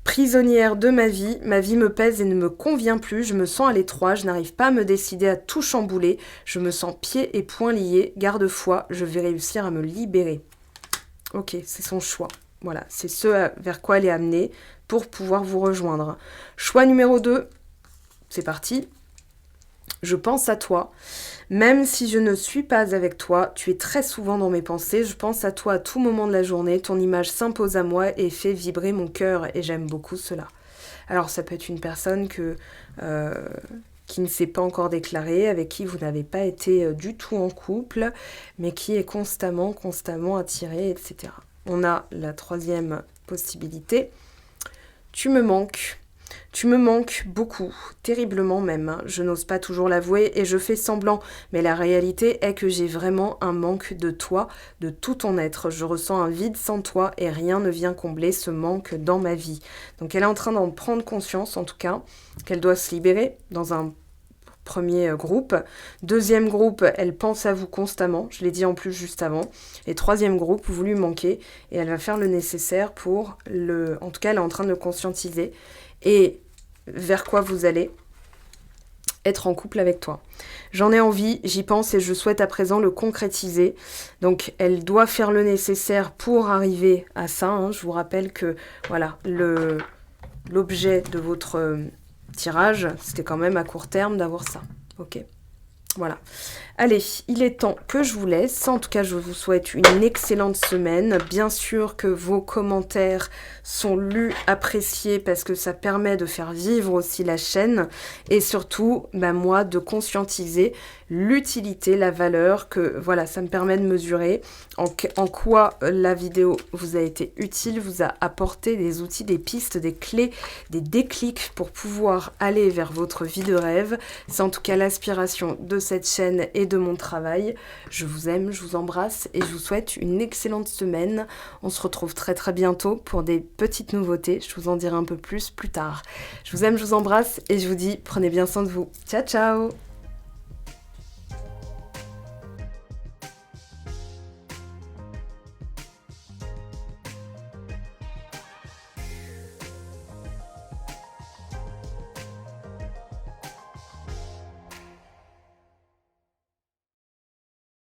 Prisonnière de ma vie me pèse et ne me convient plus, je me sens à l'étroit, je n'arrive pas à me décider à tout chambouler, je me sens pieds et poings liés, garde-foi, je vais réussir à me libérer. Ok, c'est son choix. Voilà, c'est ce vers quoi elle est amenée pour pouvoir vous rejoindre. Choix numéro 2, c'est parti. Je pense à toi. Même si je ne suis pas avec toi, tu es très souvent dans mes pensées. Je pense à toi à tout moment de la journée. Ton image s'impose à moi et fait vibrer mon cœur. Et j'aime beaucoup cela. Alors, ça peut être une personne qui ne s'est pas encore déclarée, avec qui vous n'avez pas été du tout en couple, mais qui est constamment attirée, etc. On a la troisième possibilité. Tu me manques. Tu me manques beaucoup, terriblement même, je n'ose pas toujours l'avouer et je fais semblant, mais la réalité est que j'ai vraiment un manque de toi, de tout ton être. Je ressens un vide sans toi et rien ne vient combler ce manque dans ma vie. Donc elle est en train d'en prendre conscience, en tout cas, qu'elle doit se libérer dans un premier groupe. Deuxième groupe, elle pense à vous constamment, je l'ai dit en plus juste avant. Et troisième groupe, vous lui manquez et elle va faire le nécessaire pour le... En tout cas, elle est en train de le conscientiser. Et vers quoi vous allez être en couple avec toi. J'en ai envie, j'y pense et je souhaite à présent le concrétiser. Donc elle doit faire le nécessaire pour arriver à ça. Hein. Je vous rappelle que voilà, l'objet de votre tirage, c'était quand même à court terme d'avoir ça. Ok. Voilà. Allez, il est temps que je vous laisse. En tout cas, je vous souhaite une excellente semaine. Bien sûr que vos commentaires sont lus, appréciés, parce que ça permet de faire vivre aussi la chaîne. Et surtout, moi, de conscientiser l'utilité, la valeur, que voilà, ça me permet de mesurer en quoi la vidéo vous a été utile, vous a apporté des outils, des pistes, des clés, des déclics pour pouvoir aller vers votre vie de rêve. C'est en tout cas l'aspiration de cette chaîne et de mon travail. Je vous aime, je vous embrasse et je vous souhaite une excellente semaine. On se retrouve très très bientôt pour des petites nouveautés. Je vous en dirai un peu plus tard. Je vous aime, je vous embrasse et je vous dis prenez bien soin de vous. Ciao ciao!